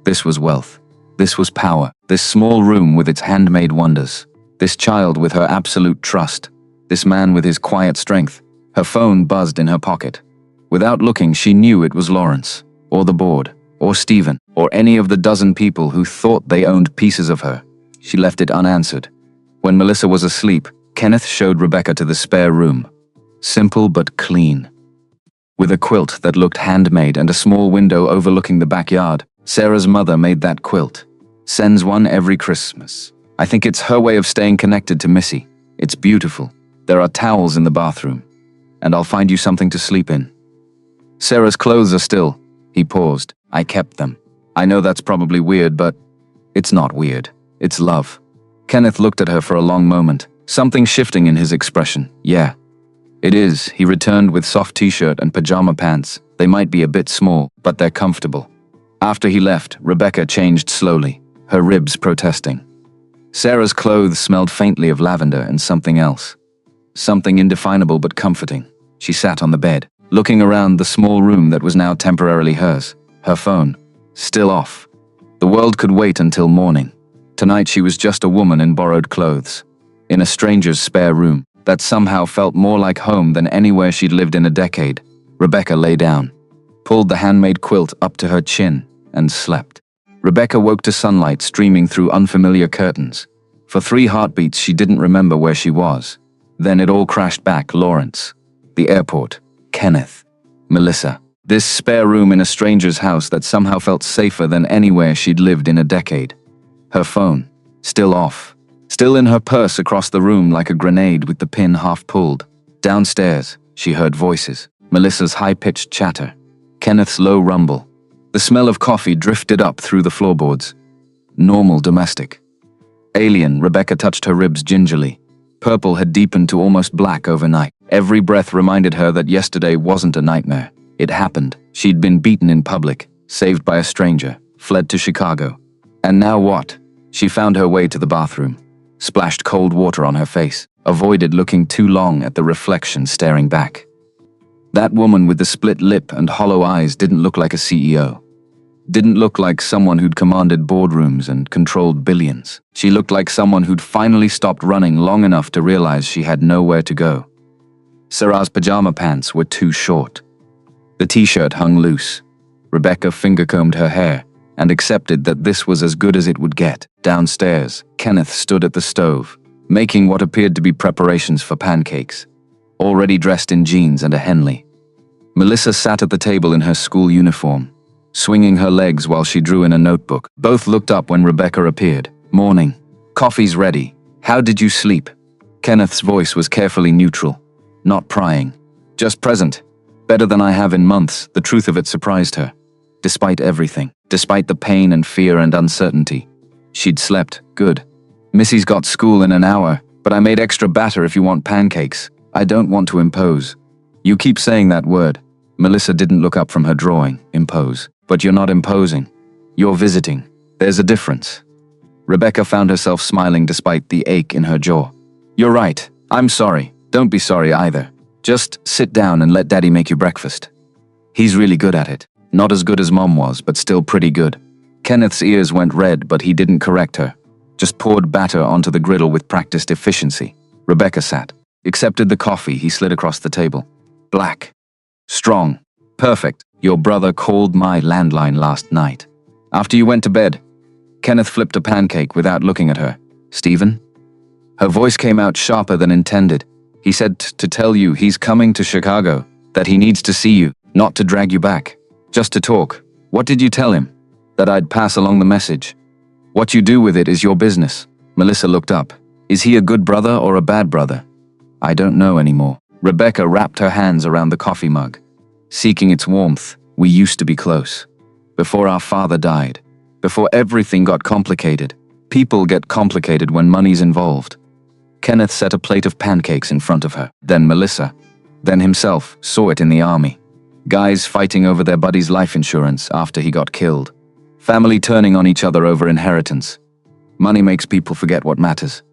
This was wealth. This was power. This small room with its handmade wonders. This child with her absolute trust. This man with his quiet strength. Her phone buzzed in her pocket. Without looking, she knew it was Lawrence, or the board, or Stephen, or any of the dozen people who thought they owned pieces of her. She left it unanswered. When Melissa was asleep, Kenneth showed Rebecca to the spare room. Simple but clean. With a quilt that looked handmade and a small window overlooking the backyard. Sarah's mother made that quilt. Sends one every Christmas. I think it's her way of staying connected to Missy. It's beautiful. There are towels in the bathroom. And I'll find you something to sleep in. Sarah's clothes are still. He paused. I kept them. I know that's probably weird, but it's not weird. It's love. Kenneth looked at her for a long moment, something shifting in his expression. Yeah. It is, he returned with soft t-shirt and pajama pants. They might be a bit small, but they're comfortable. After he left, Rebecca changed slowly, her ribs protesting. Sarah's clothes smelled faintly of lavender and something else. Something indefinable but comforting. She sat on the bed, looking around the small room that was now temporarily hers. Her phone, still off. The world could wait until morning. Tonight she was just a woman in borrowed clothes. In a stranger's spare room that somehow felt more like home than anywhere she'd lived in a decade. Rebecca lay down, pulled the handmade quilt up to her chin, and slept. Rebecca woke to sunlight streaming through unfamiliar curtains. For 3 heartbeats she didn't remember where she was. Then it all crashed back. Lawrence. The airport. Kenneth. Melissa. This spare room in a stranger's house that somehow felt safer than anywhere she'd lived in a decade. Her phone. Still off. Still in her purse across the room like a grenade with the pin half pulled. Downstairs, she heard voices. Melissa's high-pitched chatter. Kenneth's low rumble. The smell of coffee drifted up through the floorboards. Normal domestic. Alien, Rebecca touched her ribs gingerly. Purple had deepened to almost black overnight. Every breath reminded her that yesterday wasn't a nightmare. It happened. She'd been beaten in public, saved by a stranger, fled to Chicago. And now what? She found her way to the bathroom. Splashed cold water on her face. Avoided looking too long at the reflection staring back. That woman with the split lip and hollow eyes didn't look like a CEO. Didn't look like someone who'd commanded boardrooms and controlled billions. She looked like someone who'd finally stopped running long enough to realize she had nowhere to go. Sarah's pajama pants were too short. The t-shirt hung loose. Rebecca finger-combed her hair and accepted that this was as good as it would get. Downstairs, Kenneth stood at the stove, making what appeared to be preparations for pancakes, already dressed in jeans and a Henley. Melissa sat at the table in her school uniform, swinging her legs while she drew in a notebook. Both looked up when Rebecca appeared. Morning. Coffee's ready. How did you sleep? Kenneth's voice was carefully neutral, not prying, just present. Better than I have in months. The truth of it surprised her. Despite everything, despite the pain and fear and uncertainty, she'd slept good. Missy's got school in an hour. But I made extra batter if you want pancakes. I don't want to impose. You keep saying that word. Melissa didn't look up from her drawing. Impose. But you're not imposing. You're visiting. There's a difference. Rebecca found herself smiling despite the ache in her jaw. You're right. I'm sorry. Don't be sorry either. Just sit down and let Daddy make you breakfast. He's really good at it. Not as good as Mom was, but still pretty good. Kenneth's ears went red, but he didn't correct her. Just poured batter onto the griddle with practiced efficiency. Rebecca sat. Accepted the coffee he slid across the table. Black. Strong. Perfect. Your brother called my landline last night. After you went to bed. Kenneth flipped a pancake without looking at her. Stephen? Her voice came out sharper than intended. He said to tell you he's coming to Chicago, that he needs to see you, not to drag you back. Just to talk. What did you tell him? That I'd pass along the message. What you do with it is your business. Melissa looked up. Is he a good brother or a bad brother? I don't know anymore. Rebecca wrapped her hands around the coffee mug. Seeking its warmth, we used to be close. Before our father died. Before everything got complicated. People get complicated when money's involved. Kenneth set a plate of pancakes in front of her. Then Melissa. Then himself saw it in the army. Guys fighting over their buddy's life insurance after he got killed. Family turning on each other over inheritance. Money makes people forget what matters.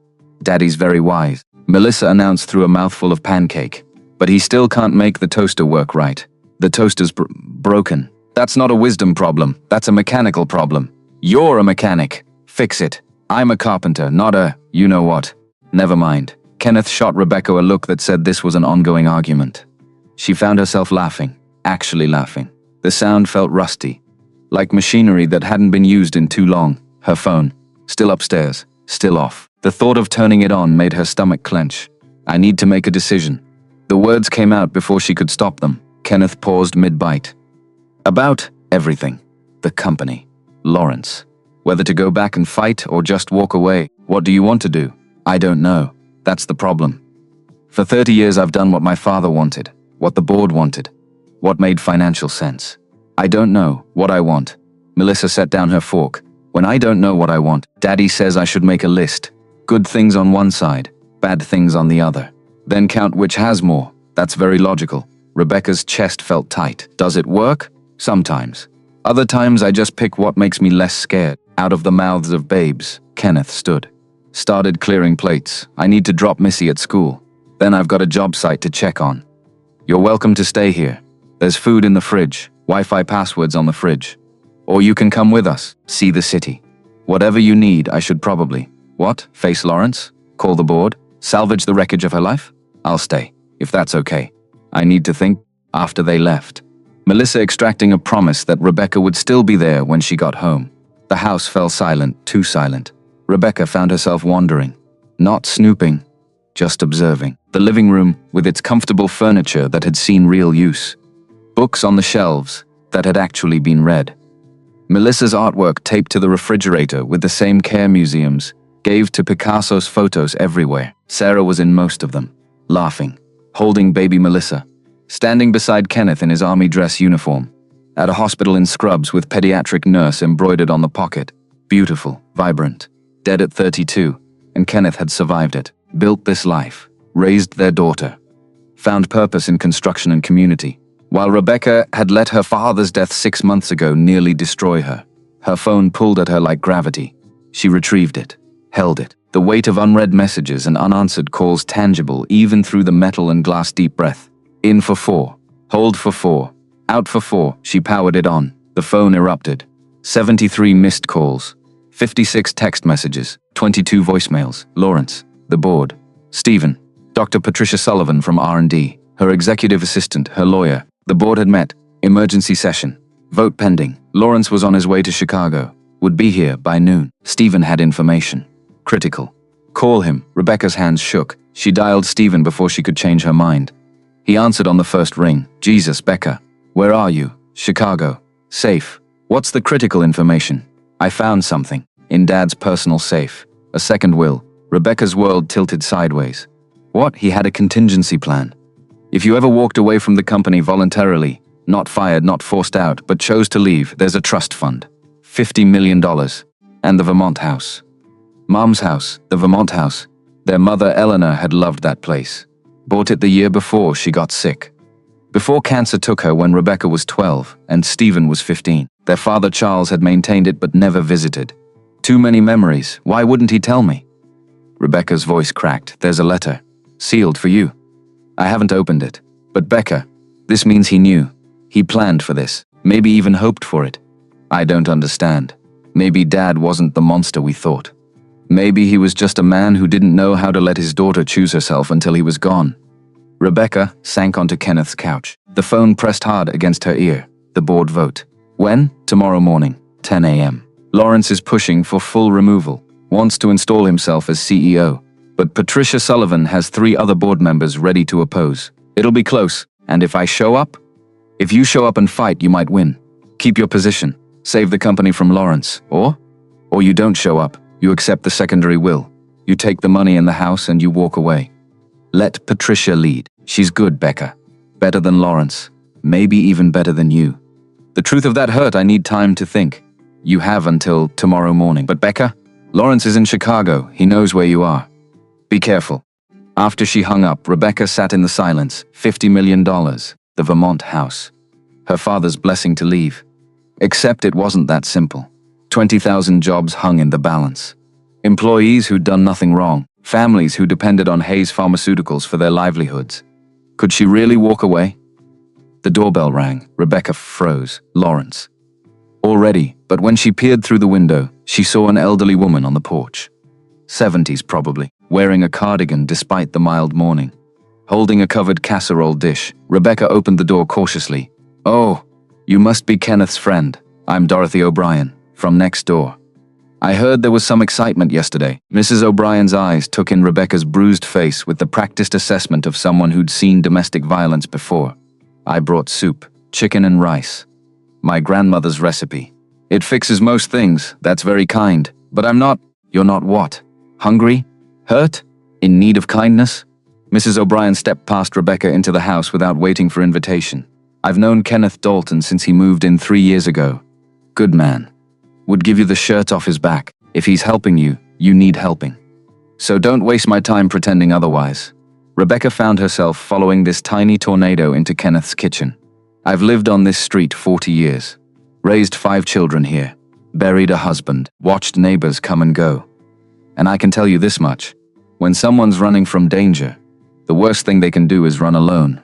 Daddy's very wise. Melissa announced through a mouthful of pancake. But he still can't make the toaster work right. The toaster's broken. That's not a wisdom problem. That's a mechanical problem. You're a mechanic. Fix it. I'm a carpenter, not a you-know-what. Never mind. Kenneth shot Rebecca a look that said this was an ongoing argument. She found herself laughing. Actually laughing. The sound felt rusty. Like machinery that hadn't been used in too long. Her phone. Still upstairs. Still off. The thought of turning it on made her stomach clench. I need to make a decision. The words came out before she could stop them. Kenneth paused mid-bite. About everything. The company. Lawrence. Whether to go back and fight or just walk away. What do you want to do? I don't know. That's the problem. For 30 years I've done what my father wanted. What the board wanted. What made financial sense. I don't know what I want. Melissa set down her fork. When I don't know what I want, Daddy says I should make a list. Good things on one side, bad things on the other. Then count which has more. That's very logical. Rebecca's chest felt tight. Does it work? Sometimes. Other times I just pick what makes me less scared. Out of the mouths of babes, Kenneth stood. Started clearing plates. I need to drop Missy at school. Then I've got a job site to check on. You're welcome to stay here. There's food in the fridge, Wi-Fi passwords on the fridge. Or you can come with us, see the city. Whatever you need, I should probably. What? Face Lawrence? Call the board? Salvage the wreckage of her life? I'll stay, if that's okay. I need to think. After they left. Melissa extracting a promise that Rebecca would still be there when she got home. The house fell silent, too silent. Rebecca found herself wandering. Not snooping, just observing. The living room, with its comfortable furniture that had seen real use. Books on the shelves that had actually been read. Melissa's artwork taped to the refrigerator with the same care museums, gave to Picasso's photos everywhere. Sarah was in most of them, laughing, holding baby Melissa, standing beside Kenneth in his army dress uniform, at a hospital in scrubs with pediatric nurse embroidered on the pocket. Beautiful, vibrant, dead at 32, and Kenneth had survived it, built this life, raised their daughter, found purpose in construction and community. While Rebecca had let her father's death 6 months ago nearly destroy her. Her phone pulled at her like gravity. She retrieved it, held it. The weight of unread messages and unanswered calls tangible even through the metal and glass. Deep breath. In for 4. Hold for 4. Out for 4. She powered it on. The phone erupted. 73 missed calls. 56 text messages. 22 voicemails. Lawrence. The board. Stephen. Dr. Patricia Sullivan from R&D. Her executive assistant. Her lawyer. The board had met. Emergency session. Vote pending. Lawrence was on his way to Chicago. Would be here by noon. Stephen had information. Critical. Call him. Rebecca's hands shook. She dialed Stephen before she could change her mind. He answered on the first ring. Jesus, Becca. Where are you? Chicago. Safe. What's the critical information? I found something. In Dad's personal safe. A second will. Rebecca's world tilted sideways. What? He had a contingency plan. If you ever walked away from the company voluntarily, not fired, not forced out, but chose to leave, there's a trust fund. $50 million. And the Vermont house. Mom's house, the Vermont house. Their mother, Eleanor, had loved that place. Bought it the year before she got sick. Before cancer took her when Rebecca was 12 and Stephen was 15. Their father, Charles, had maintained it but never visited. Too many memories. Why wouldn't he tell me? Rebecca's voice cracked. There's a letter. Sealed for you. I haven't opened it. But Becca, this means he knew. He planned for this. Maybe even hoped for it. I don't understand. Maybe Dad wasn't the monster we thought. Maybe he was just a man who didn't know how to let his daughter choose herself until he was gone. Rebecca sank onto Kenneth's couch. The phone pressed hard against her ear. The board vote. When? Tomorrow morning, 10 a.m. Lawrence is pushing for full removal. Wants to install himself as CEO. But Patricia Sullivan has 3 other board members ready to oppose. It'll be close. And if I show up? If you show up and fight, you might win. Keep your position. Save the company from Lawrence. Or you don't show up. You accept the secondary will. You take the money in the house and you walk away. Let Patricia lead. She's good, Becca. Better than Lawrence. Maybe even better than you. The truth of that hurt, I need time to think. You have until tomorrow morning. But Becca, Lawrence is in Chicago. He knows where you are. Be careful. After she hung up, Rebecca sat in the silence. $50 million. The Vermont house. Her father's blessing to leave. Except it wasn't that simple. 20,000 jobs hung in the balance. Employees who'd done nothing wrong. Families who depended on Hayes Pharmaceuticals for their livelihoods. Could she really walk away? The doorbell rang. Rebecca froze. Lawrence. Already, but when she peered through the window, she saw an elderly woman on the porch. 70s probably, wearing a cardigan despite the mild morning. Holding a covered casserole dish, Rebecca opened the door cautiously. Oh, you must be Kenneth's friend. I'm Dorothy O'Brien, from next door. I heard there was some excitement yesterday. Mrs. O'Brien's eyes took in Rebecca's bruised face with the practiced assessment of someone who'd seen domestic violence before. I brought soup, chicken and rice. My grandmother's recipe. It fixes most things, that's very kind. But I'm not. You're not what? Hungry? Hurt? In need of kindness? Mrs. O'Brien stepped past Rebecca into the house without waiting for invitation. I've known Kenneth Dalton since he moved in 3 years ago. Good man. Would give you the shirt off his back. If he's helping you, you need helping. So don't waste my time pretending otherwise. Rebecca found herself following this tiny tornado into Kenneth's kitchen. I've lived on this street 40 years. Raised 5 children here. Buried a husband. Watched neighbors come and go. And I can tell you this much. When someone's running from danger, the worst thing they can do is run alone.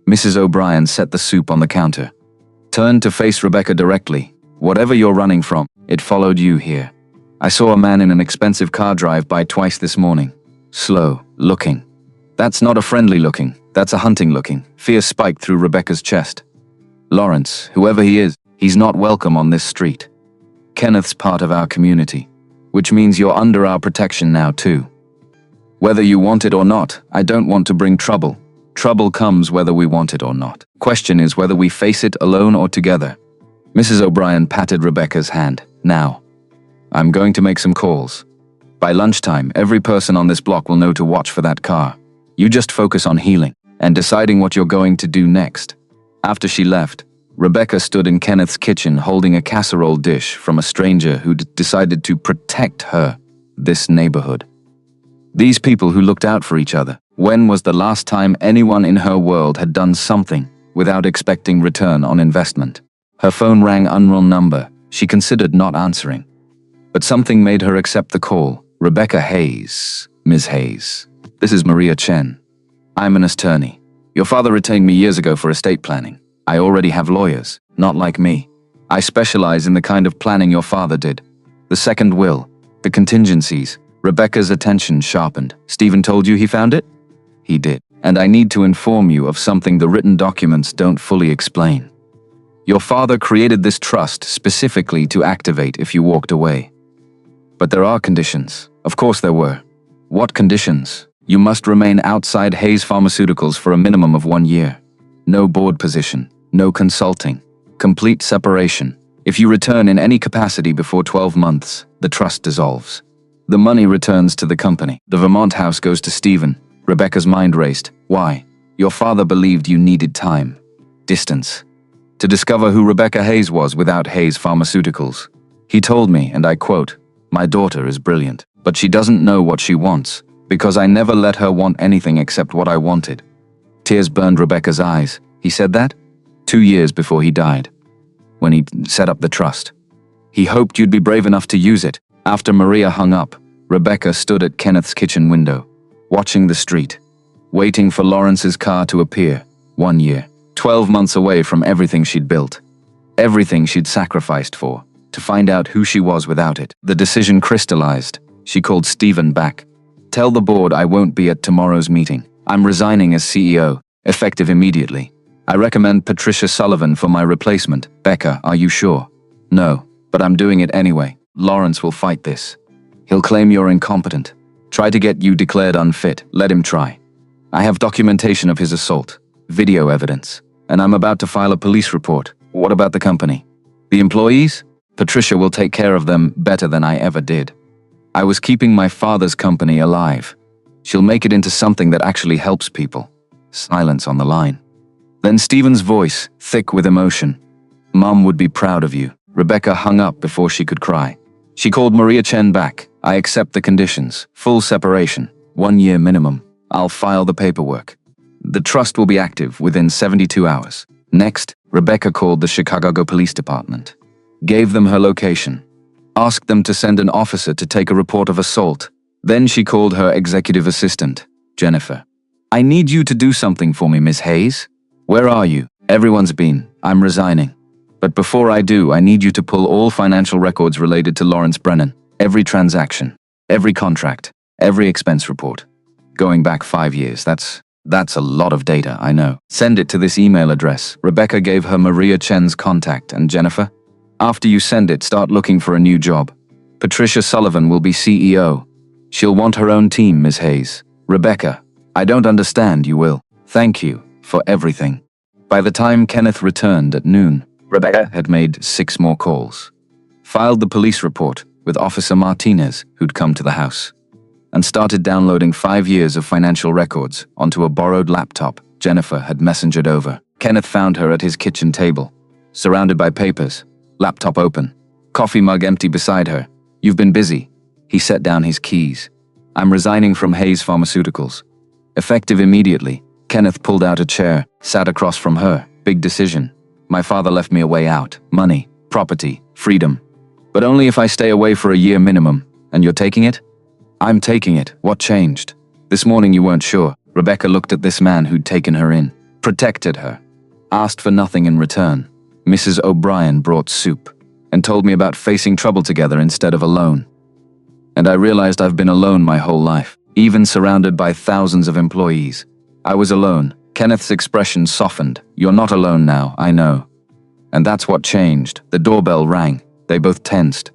Mrs. O'Brien set the soup on the counter. Turned to face Rebecca directly. Whatever you're running from, it followed you here. I saw a man in an expensive car drive by twice this morning. Slow, looking. That's not a friendly looking, that's a hunting looking. Fear spiked through Rebecca's chest. Lawrence, whoever he is, he's not welcome on this street. Kenneth's part of our community, which means you're under our protection now too. Whether you want it or not, I don't want to bring trouble. Trouble comes whether we want it or not. Question is whether we face it alone or together. Mrs. O'Brien patted Rebecca's hand. Now, I'm going to make some calls. By lunchtime, every person on this block will know to watch for that car. You just focus on healing and deciding what you're going to do next. After she left, Rebecca stood in Kenneth's kitchen holding a casserole dish from a stranger who'd decided to protect her, this neighborhood. These people who looked out for each other. When was the last time anyone in her world had done something without expecting return on investment? Her phone rang unknown number. She considered not answering. But something made her accept the call. Rebecca Hayes. Ms. Hayes. This is Maria Chen. I'm an attorney. Your father retained me years ago for estate planning. I already have lawyers, not like me. I specialize in the kind of planning your father did. The second will, the contingencies. Rebecca's attention sharpened. Stephen told you he found it? He did. And I need to inform you of something the written documents don't fully explain. Your father created this trust specifically to activate if you walked away. But there are conditions. Of course there were. What conditions? You must remain outside Hayes Pharmaceuticals for a minimum of 1 year. No board position. No consulting. Complete separation. If you return in any capacity before 12 months, the trust dissolves. The money returns to the company. The Vermont house goes to Stephen. Rebecca's mind raced. Why? Your father believed you needed time. Distance. To discover who Rebecca Hayes was without Hayes Pharmaceuticals. He told me, and I quote, "My daughter is brilliant, but she doesn't know what she wants. Because I never let her want anything except what I wanted. Tears burned Rebecca's eyes. He said that? 2 years before he died. When he set up the trust. He hoped you'd be brave enough to use it. After Maria hung up, Rebecca stood at Kenneth's kitchen window, watching the street, waiting for Lawrence's car to appear. 1 year, 12 months away from everything she'd built, everything she'd sacrificed for, to find out who she was without it. The decision crystallized. She called Stephen back. Tell the board I won't be at tomorrow's meeting. I'm resigning as CEO, effective immediately. I recommend Patricia Sullivan for my replacement. Becca, are you sure? No, but I'm doing it anyway. Lawrence will fight this. He'll claim you're incompetent. Try to get you declared unfit. Let him try. I have documentation of his assault, video evidence, and I'm about to file a police report. What about the company? The employees? Patricia will take care of them better than I ever did. I was keeping my father's company alive. She'll make it into something that actually helps people. Silence on the line. Then Stephen's voice, thick with emotion. Mom would be proud of you. Rebecca hung up before she could cry. She called Maria Chen back. I accept the conditions. Full separation. 1 year minimum. I'll file the paperwork. The trust will be active within 72 hours. Next, Rebecca called the Chicago Police Department. Gave them her location. Asked them to send an officer to take a report of assault. Then she called her executive assistant, Jennifer. I need you to do something for me, Miss Hayes. Where are you? Everyone's been. I'm resigning. But before I do, I need you to pull all financial records related to Lawrence Brennan. Every transaction, every contract, every expense report. Going back 5 years, that's a lot of data, I know. Send it to this email address. Rebecca gave her Maria Chen's contact. And Jennifer? After you send it, start looking for a new job. Patricia Sullivan will be CEO. She'll want her own team, Ms. Hayes. Rebecca, I don't understand, you will. Thank you for everything. By the time Kenneth returned at noon, Rebecca had made 6 more calls. Filed the police report with Officer Martinez, who'd come to the house, and started downloading 5 years of financial records onto a borrowed laptop Jennifer had messengered over. Kenneth found her at his kitchen table, surrounded by papers, laptop open, coffee mug empty beside her. You've been busy. He set down his keys. I'm resigning from Hayes Pharmaceuticals. Effective immediately. Kenneth pulled out a chair, sat across from her. Big decision. My father left me a way out. Money, property, freedom. But only if I stay away for a year minimum. And you're taking it? I'm taking it. What changed? This morning you weren't sure. Rebecca looked at this man who'd taken her in, protected her, asked for nothing in return. Mrs. O'Brien brought soup and told me about facing trouble together instead of alone. And I realized I've been alone my whole life, even surrounded by thousands of employees. I was alone. Kenneth's expression softened. You're not alone now, I know. And that's what changed. The doorbell rang. They both tensed.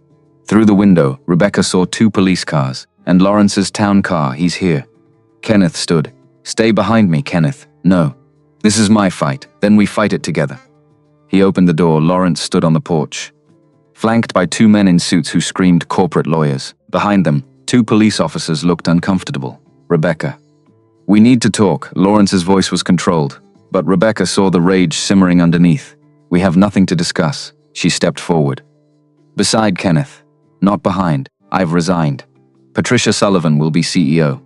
Through the window, Rebecca saw 2 police cars, and Lawrence's town car. He's here. Kenneth stood. Stay behind me, Kenneth. No. This is my fight. Then we fight it together. He opened the door. Lawrence stood on the porch, flanked by 2 men in suits who screamed corporate lawyers. Behind them, 2 police officers looked uncomfortable. Rebecca. We need to talk. Lawrence's voice was controlled, but Rebecca saw the rage simmering underneath. We have nothing to discuss. She stepped forward. Beside Kenneth. Not behind. I've resigned. Patricia Sullivan will be CEO.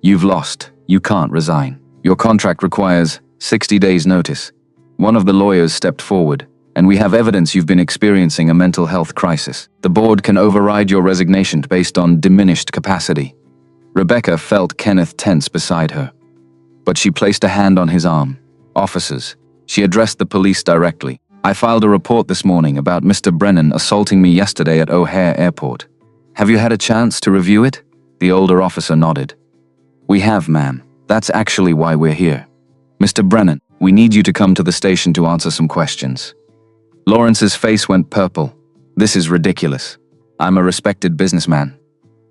You've lost. You can't resign. Your contract requires 60 days notice. One of the lawyers stepped forward. And we have evidence you've been experiencing a mental health crisis. The board can override your resignation based on diminished capacity. Rebecca felt Kenneth tense beside her, but she placed a hand on his arm. Officers. She addressed the police directly. I filed a report this morning about Mr. Brennan assaulting me yesterday at O'Hare Airport. Have you had a chance to review it? The older officer nodded. We have, ma'am. That's actually why we're here. Mr. Brennan, we need you to come to the station to answer some questions. Lawrence's face went purple. This is ridiculous. I'm a respected businessman.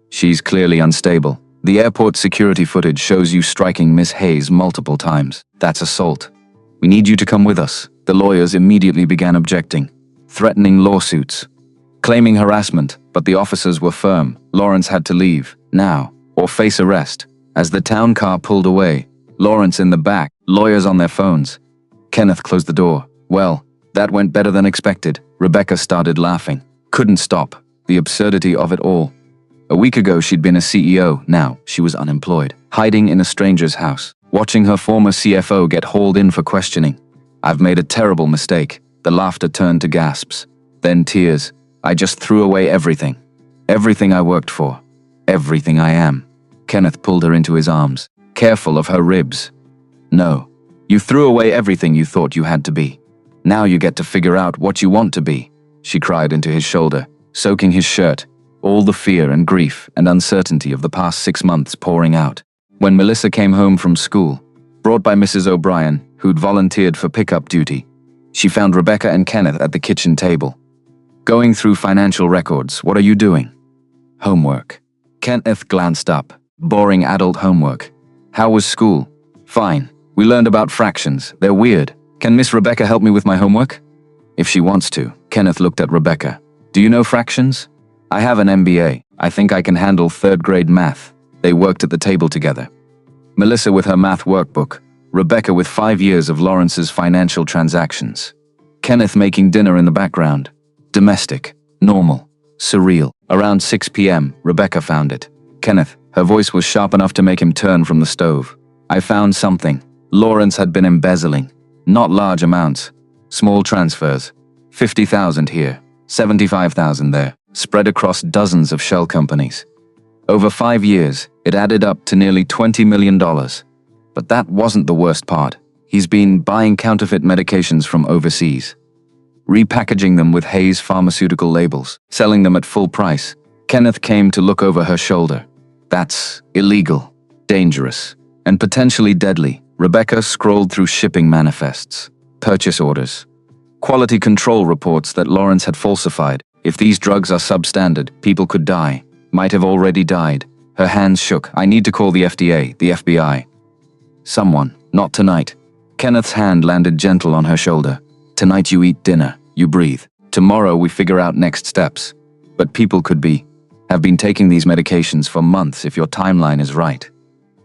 She's clearly unstable. The airport security footage shows you striking Miss Hayes multiple times. That's assault. We need you to come with us. The lawyers immediately began objecting, threatening lawsuits, claiming harassment, but the officers were firm. Lawrence had to leave, now, or face arrest. As the town car pulled away, Lawrence in the back, lawyers on their phones. Kenneth closed the door. Well, that went better than expected. Rebecca started laughing. Couldn't stop. The absurdity of it all. A week ago, she'd been a CEO. Now, she was unemployed, hiding in a stranger's house, watching her former CFO get hauled in for questioning. I've made a terrible mistake. The laughter turned to gasps, then tears. I just threw away everything. Everything I worked for. Everything I am. Kenneth pulled her into his arms, careful of her ribs. No. You threw away everything you thought you had to be. Now you get to figure out what you want to be, she cried into his shoulder, soaking his shirt, all the fear and grief and uncertainty of the past 6 months pouring out. When Melissa came home from school, brought by Mrs. O'Brien, who'd volunteered for pickup duty, she found Rebecca and Kenneth at the kitchen table. Going through financial records. What are you doing? Homework. Kenneth glanced up. Boring adult homework. How was school? Fine. We learned about fractions. They're weird. Can Miss Rebecca help me with my homework? If she wants to. Kenneth looked at Rebecca. Do you know fractions? I have an MBA. I think I can handle 3rd grade math. They worked at the table together. Melissa with her math workbook. Rebecca with 5 years of Lawrence's financial transactions. Kenneth making dinner in the background. Domestic. Normal. Surreal. Around 6 p.m., Rebecca found it. Kenneth, her voice was sharp enough to make him turn from the stove. I found something. Lawrence had been embezzling. Not large amounts. Small transfers. 50,000 here, 75,000 there, spread across dozens of shell companies. Over 5 years, it added up to nearly $20 million. But that wasn't the worst part. He's been buying counterfeit medications from overseas, repackaging them with Hayes pharmaceutical labels, selling them at full price. Kenneth came to look over her shoulder. That's illegal, dangerous, and potentially deadly. Rebecca scrolled through shipping manifests, purchase orders, quality control reports that Lawrence had falsified. If these drugs are substandard, people could die, might have already died. Her hands shook. I need to call the FDA, the FBI. Someone, not tonight. Kenneth's hand landed gentle on her shoulder. Tonight you eat dinner, you breathe. Tomorrow we figure out next steps. But people could have been taking these medications for months if your timeline is right.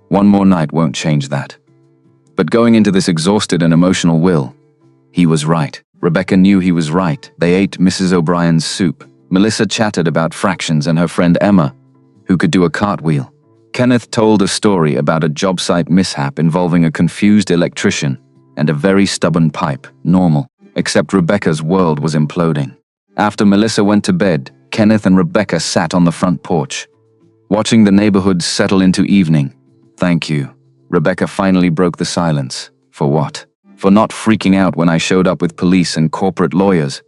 One more night won't change that. But going into this exhausted and emotional Will, he was right. Rebecca knew he was right. They ate Mrs. O'Brien's soup. Melissa chatted about fractions and her friend Emma, who could do a cartwheel. Kenneth told a story about a job site mishap involving a confused electrician and a very stubborn pipe. Normal. Except Rebecca's world was imploding. After Melissa went to bed, Kenneth and Rebecca sat on the front porch, watching the neighborhood settle into evening. Thank you. Rebecca finally broke the silence. For what? For not freaking out when I showed up with police and corporate lawyers,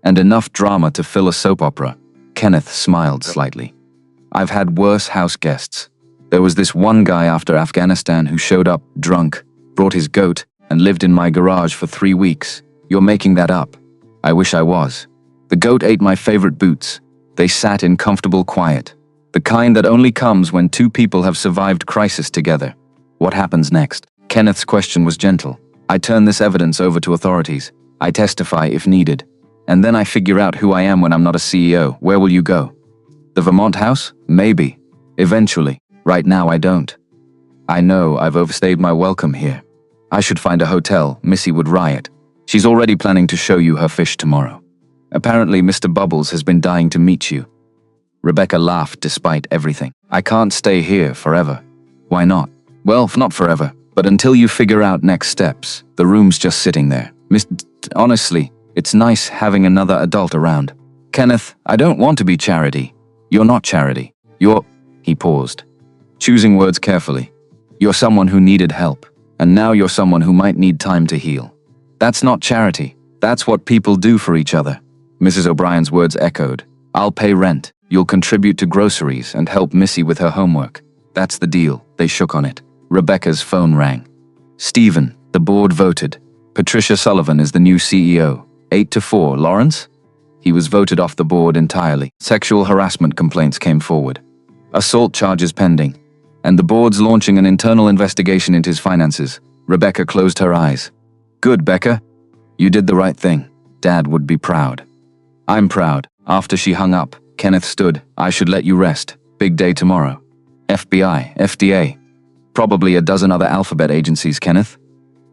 and enough drama to fill a soap opera. Kenneth smiled slightly. I've had worse house guests. There was this one guy after Afghanistan who showed up drunk, brought his goat, and lived in my garage for 3 weeks. You're making that up. I wish I was. The goat ate my favorite boots. They sat in comfortable quiet. The kind that only comes when 2 people have survived crisis together. What happens next? Kenneth's question was gentle. I turn this evidence over to authorities. I testify if needed. And then I figure out who I am when I'm not a CEO. Where will you go? The Vermont house? Maybe. Eventually. Right now I don't. I know I've overstayed my welcome here. I should find a hotel. Missy would riot. She's already planning to show you her fish tomorrow. Apparently Mr. Bubbles has been dying to meet you. Rebecca laughed despite everything. I can't stay here forever. Why not? Well, not forever, but until you figure out next steps. The room's just sitting there. Honestly, it's nice having another adult around. Kenneth, I don't want to be Charity. You're not Charity. He paused, choosing words carefully. You're someone who needed help, and now you're someone who might need time to heal. That's not charity. That's what people do for each other. Mrs. O'Brien's words echoed. I'll pay rent. You'll contribute to groceries and help Missy with her homework. That's the deal. They shook on it. Rebecca's phone rang. Stephen, the board voted. Patricia Sullivan is the new CEO. 8-4, Lawrence? He was voted off the board entirely. Sexual harassment complaints came forward. Assault charges pending. And the board's launching an internal investigation into his finances. Rebecca closed her eyes. Good, Becca. You did the right thing. Dad would be proud. I'm proud. After she hung up, Kenneth stood. I should let you rest. Big day tomorrow. FBI, FDA. Probably a dozen other alphabet agencies, Kenneth.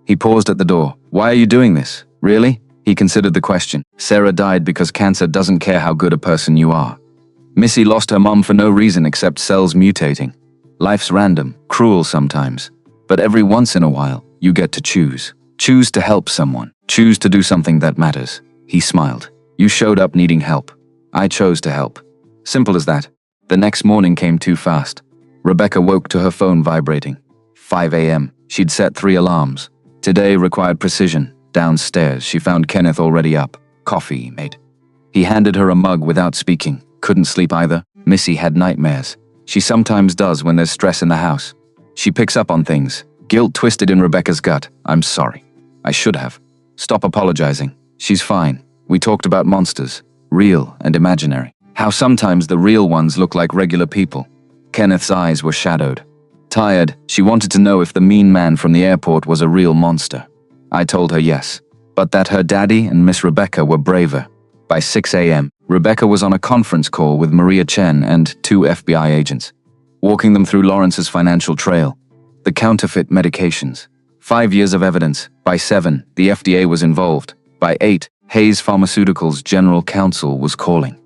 He paused at the door. Why are you doing this? Really? He considered the question. Sarah died because cancer doesn't care how good a person you are. Missy lost her mom for no reason except cells mutating. Life's random, cruel sometimes. But every once in a while, you get to choose. Choose to help someone. Choose to do something that matters. He smiled. You showed up needing help. I chose to help. Simple as that. The next morning came too fast. Rebecca woke to her phone vibrating. 5 a.m. She'd set 3 alarms. Today required precision. Downstairs, she found Kenneth already up. Coffee made. He handed her a mug without speaking. Couldn't sleep either. Missy had nightmares. She sometimes does when there's stress in the house. She picks up on things. Guilt twisted in Rebecca's gut. I'm sorry. I should have. Stop apologizing. She's fine. We talked about monsters. Real and imaginary. How sometimes the real ones look like regular people. Kenneth's eyes were shadowed. Tired, she wanted to know if the mean man from the airport was a real monster. I told her yes, but that her daddy and Miss Rebecca were braver. By 6 a.m., Rebecca was on a conference call with Maria Chen and 2 FBI agents, walking them through Lawrence's financial trail, the counterfeit medications, 5 years of evidence. By 7, the FDA was involved. By 8, Hayes Pharmaceuticals' general counsel was calling,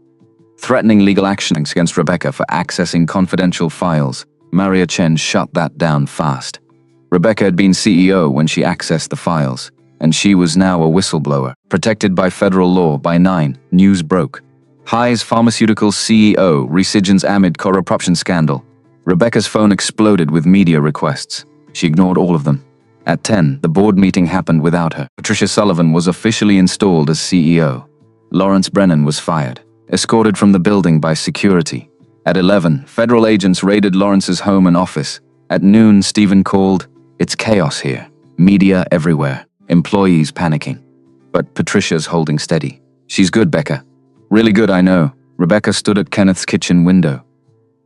threatening legal action against Rebecca for accessing confidential files. Maria Chen shut that down fast. Rebecca had been CEO when she accessed the files, and she was now a whistleblower, protected by federal law. By 9, news broke. Hayes Pharmaceuticals CEO resigns amid corruption scandal. Rebecca's phone exploded with media requests. She ignored all of them. At 10, the board meeting happened without her. Patricia Sullivan was officially installed as CEO. Lawrence Brennan was fired, escorted from the building by security. At 11, federal agents raided Lawrence's home and office. At noon, Stephen called, "It's chaos here. Media everywhere. Employees panicking." But Patricia's holding steady. "She's good, Becca. Really good, I know." Rebecca stood at Kenneth's kitchen window.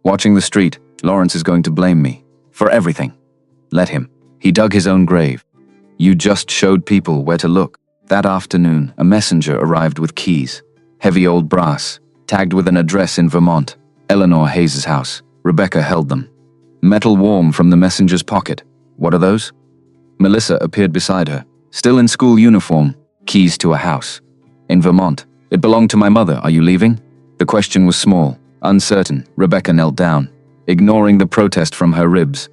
"Watching the street, Lawrence is going to blame me. For everything. Let him. He dug his own grave. You just showed people where to look." That afternoon, a messenger arrived with keys. Heavy old brass, tagged with an address in Vermont. Eleanor Hayes' house. Rebecca held them. Metal warm from the messenger's pocket. "What are those?" Melissa appeared beside her, still in school uniform. "Keys to a house. In Vermont. It belonged to my mother. Are you leaving?" The question was small, uncertain. Rebecca knelt down, ignoring the protest from her ribs.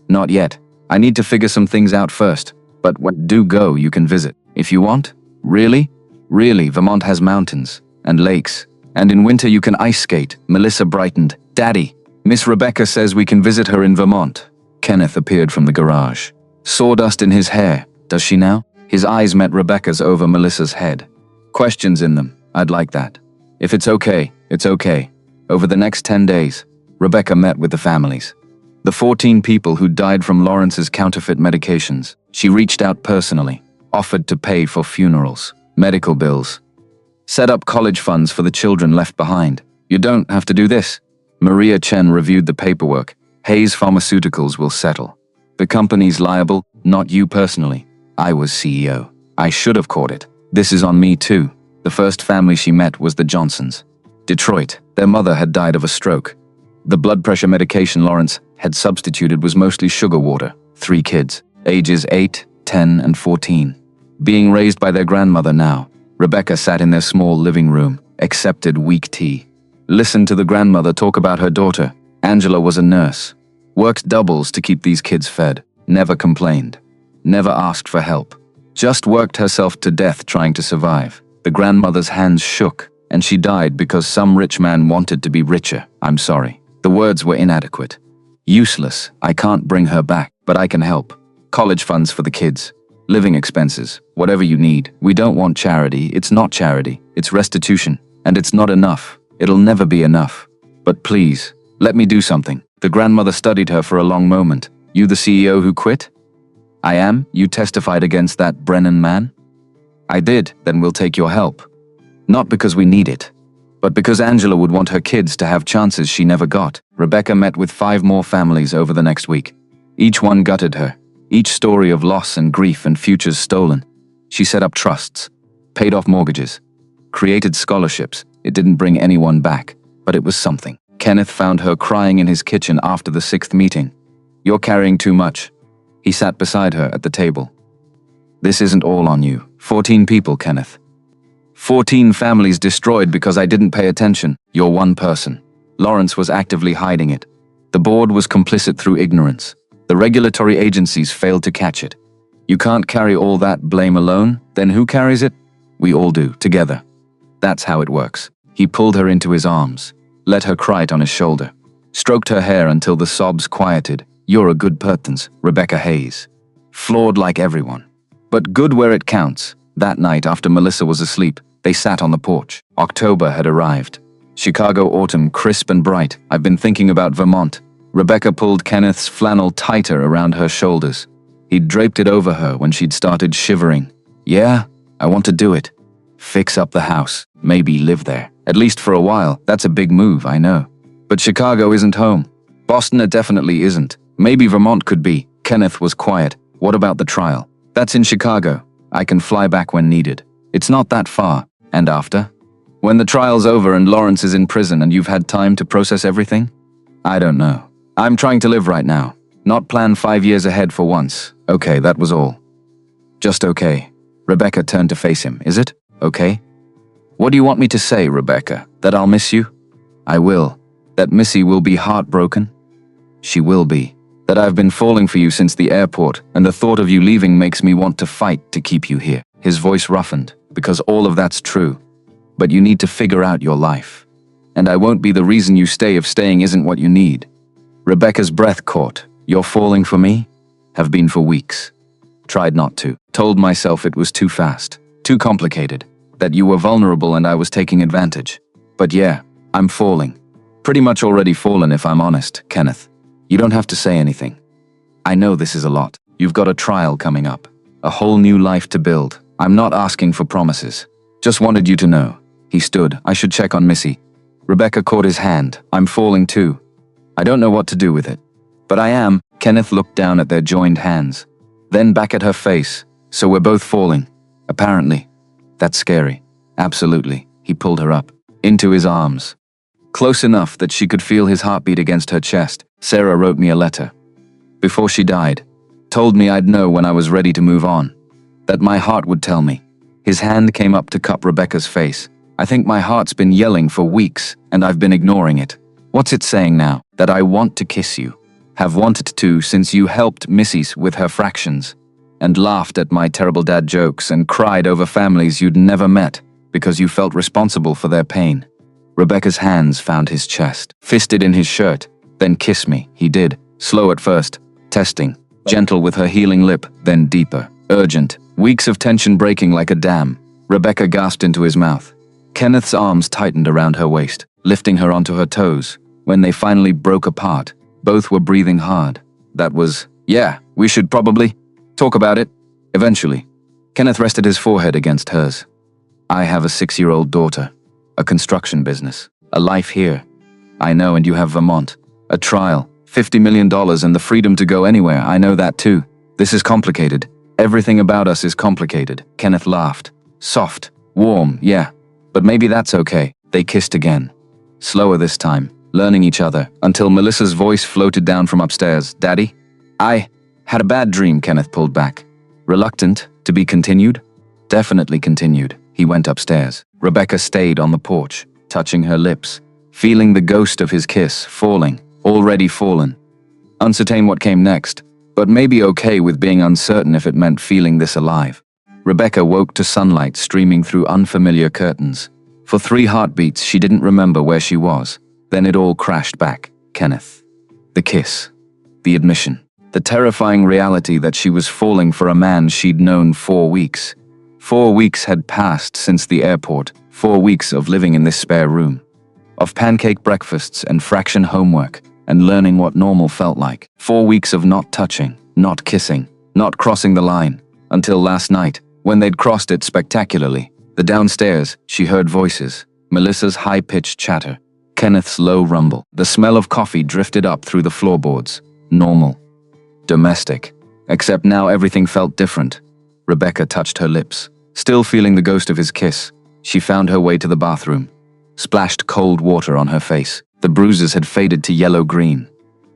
"Not yet. I need to figure some things out first. But when do go, you can visit. If you want." "Really?" "Really, Vermont has mountains. And lakes. And in winter you can ice skate." Melissa brightened. "Daddy, Miss Rebecca says we can visit her in Vermont." Kenneth appeared from the garage. Sawdust in his hair. "Does she now?" His eyes met Rebecca's over Melissa's head. "Questions in them. I'd like that. If it's okay, it's okay." Over the next 10 days, Rebecca met with the families. The 14 people who died from Lawrence's counterfeit medications. She reached out personally, offered to pay for funerals, medical bills, set up college funds for the children left behind. "You don't have to do this." Maria Chen reviewed the paperwork. "Hayes Pharmaceuticals will settle. The company's liable, not you personally. I was CEO. I should have caught it. This is on me too." The first family she met was the Johnsons. Detroit. Their mother had died of a stroke. The blood pressure medication Lawrence had substituted was mostly sugar water. 3 kids, ages 8, 10, and 14. Being raised by their grandmother now, Rebecca sat in their small living room, accepted weak tea. Listened to the grandmother talk about her daughter. Angela was a nurse. Worked doubles to keep these kids fed. Never complained. Never asked for help. Just worked herself to death trying to survive. The grandmother's hands shook, and she died because some rich man wanted to be richer. "I'm sorry." The words were inadequate. "Useless. I can't bring her back, but I can help. College funds for the kids. Living expenses. Whatever you need. We don't want charity. It's not charity. It's restitution. And it's not enough. It'll never be enough. But please, let me do something." The grandmother studied her for a long moment. "You the CEO who quit?" "I am. You testified against that Brennan man?" "I did. Then we'll take your help. Not because we need it, but because Angela would want her kids to have chances she never got." Rebecca met with 5 more families over the next week. Each one gutted her. Each story of loss and grief and futures stolen. She set up trusts, paid off mortgages, created scholarships. It didn't bring anyone back, but it was something. Kenneth found her crying in his kitchen after the 6th meeting. "You're carrying too much." He sat beside her at the table. "This isn't all on you. 14 people, Kenneth. 14 families destroyed because I didn't pay attention. You're one person. Lawrence was actively hiding it. The board was complicit through ignorance. The regulatory agencies failed to catch it. You can't carry all that blame alone, then who carries it? We all do, together. That's how it works. He pulled her into his arms, let her cry it on his shoulder, stroked her hair until the sobs quieted. You're a good person, Rebecca Hayes. Flawed like everyone, but good where it counts. That night, after Melissa was asleep, they sat on the porch. October had arrived. Chicago autumn, crisp and bright. I've been thinking about Vermont. Rebecca pulled Kenneth's flannel tighter around her shoulders. He'd draped it over her when she'd started shivering. Yeah, I want to do it. Fix up the house. Maybe live there. At least for a while. That's a big move, I know. But Chicago isn't home. Boston it definitely isn't. Maybe Vermont could be. Kenneth was quiet. What about the trial? That's in Chicago. I can fly back when needed. It's not that far. And after? When the trial's over and Lawrence is in prison and you've had time to process everything? I don't know. I'm trying to live right now. Not plan 5 years ahead for once. Okay, that was all. Just okay. Rebecca turned to face him. Is it? Okay? What do you want me to say, Rebecca? That I'll miss you? I will. That Missy will be heartbroken? She will be. That I've been falling for you since the airport, and the thought of you leaving makes me want to fight to keep you here. His voice roughened, because all of that's true. But you need to figure out your life. And I won't be the reason you stay if staying isn't what you need. Rebecca's breath caught. You're falling for me? Have been for weeks. Tried not to. Told myself it was too fast. Too complicated. That you were vulnerable and I was taking advantage. But yeah, I'm falling. Pretty much already fallen if I'm honest, Kenneth. You don't have to say anything. I know this is a lot. You've got a trial coming up. A whole new life to build. I'm not asking for promises. Just wanted you to know. He stood. I should check on Missy. Rebecca caught his hand. I'm falling too. I don't know what to do with it. But I am. Kenneth looked down at their joined hands. Then back at her face. So we're both falling. Apparently. That's scary. Absolutely. He pulled her up. Into his arms. Close enough that she could feel his heartbeat against her chest. Sarah wrote me a letter. Before she died. Told me I'd know when I was ready to move on. That my heart would tell me. His hand came up to cup Rebecca's face. I think my heart's been yelling for weeks, and I've been ignoring it. What's it saying now? That I want to kiss you. Have wanted to since you helped Missy's with her fractions. And laughed at my terrible dad jokes and cried over families you'd never met because you felt responsible for their pain. Rebecca's hands found his chest, fisted in his shirt. Then kiss me, he did. Slow at first, testing. Gentle with her healing lip, then deeper, urgent. Weeks of tension breaking like a dam. Rebecca gasped into his mouth. Kenneth's arms tightened around her waist, lifting her onto her toes. When they finally broke apart, both were breathing hard. That was, yeah, we should probably talk about it. Eventually. Kenneth rested his forehead against hers. I have a 6-year-old daughter. A construction business. A life here. I know, and you have Vermont. A trial. $50 million and the freedom to go anywhere. I know that too. This is complicated. Everything about us is complicated. Kenneth laughed. Soft. Warm, yeah. But maybe that's okay. They kissed again. Slower this time. Learning each other. Until Melissa's voice floated down from upstairs. Daddy? I had a bad dream, Kenneth pulled back. Reluctant to be continued? Definitely continued. He went upstairs. Rebecca stayed on the porch, touching her lips, feeling the ghost of his kiss, falling, already fallen. Uncertain what came next, but maybe okay with being uncertain if it meant feeling this alive. Rebecca woke to sunlight streaming through unfamiliar curtains. For 3 heartbeats, she didn't remember where she was. Then it all crashed back. Kenneth. The kiss. The admission. The terrifying reality that she was falling for a man she'd known 4 weeks. 4 weeks had passed since the airport, 4 weeks of living in this spare room. Of pancake breakfasts and fraction homework, and learning what normal felt like. 4 weeks of not touching, not kissing, not crossing the line. Until last night, when they'd crossed it spectacularly. The downstairs, she heard voices. Melissa's high-pitched chatter. Kenneth's low rumble. The smell of coffee drifted up through the floorboards. Normal. Domestic. Except now everything felt different. Rebecca touched her lips. Still feeling the ghost of his kiss, she found her way to the bathroom. Splashed cold water on her face. The bruises had faded to yellow-green.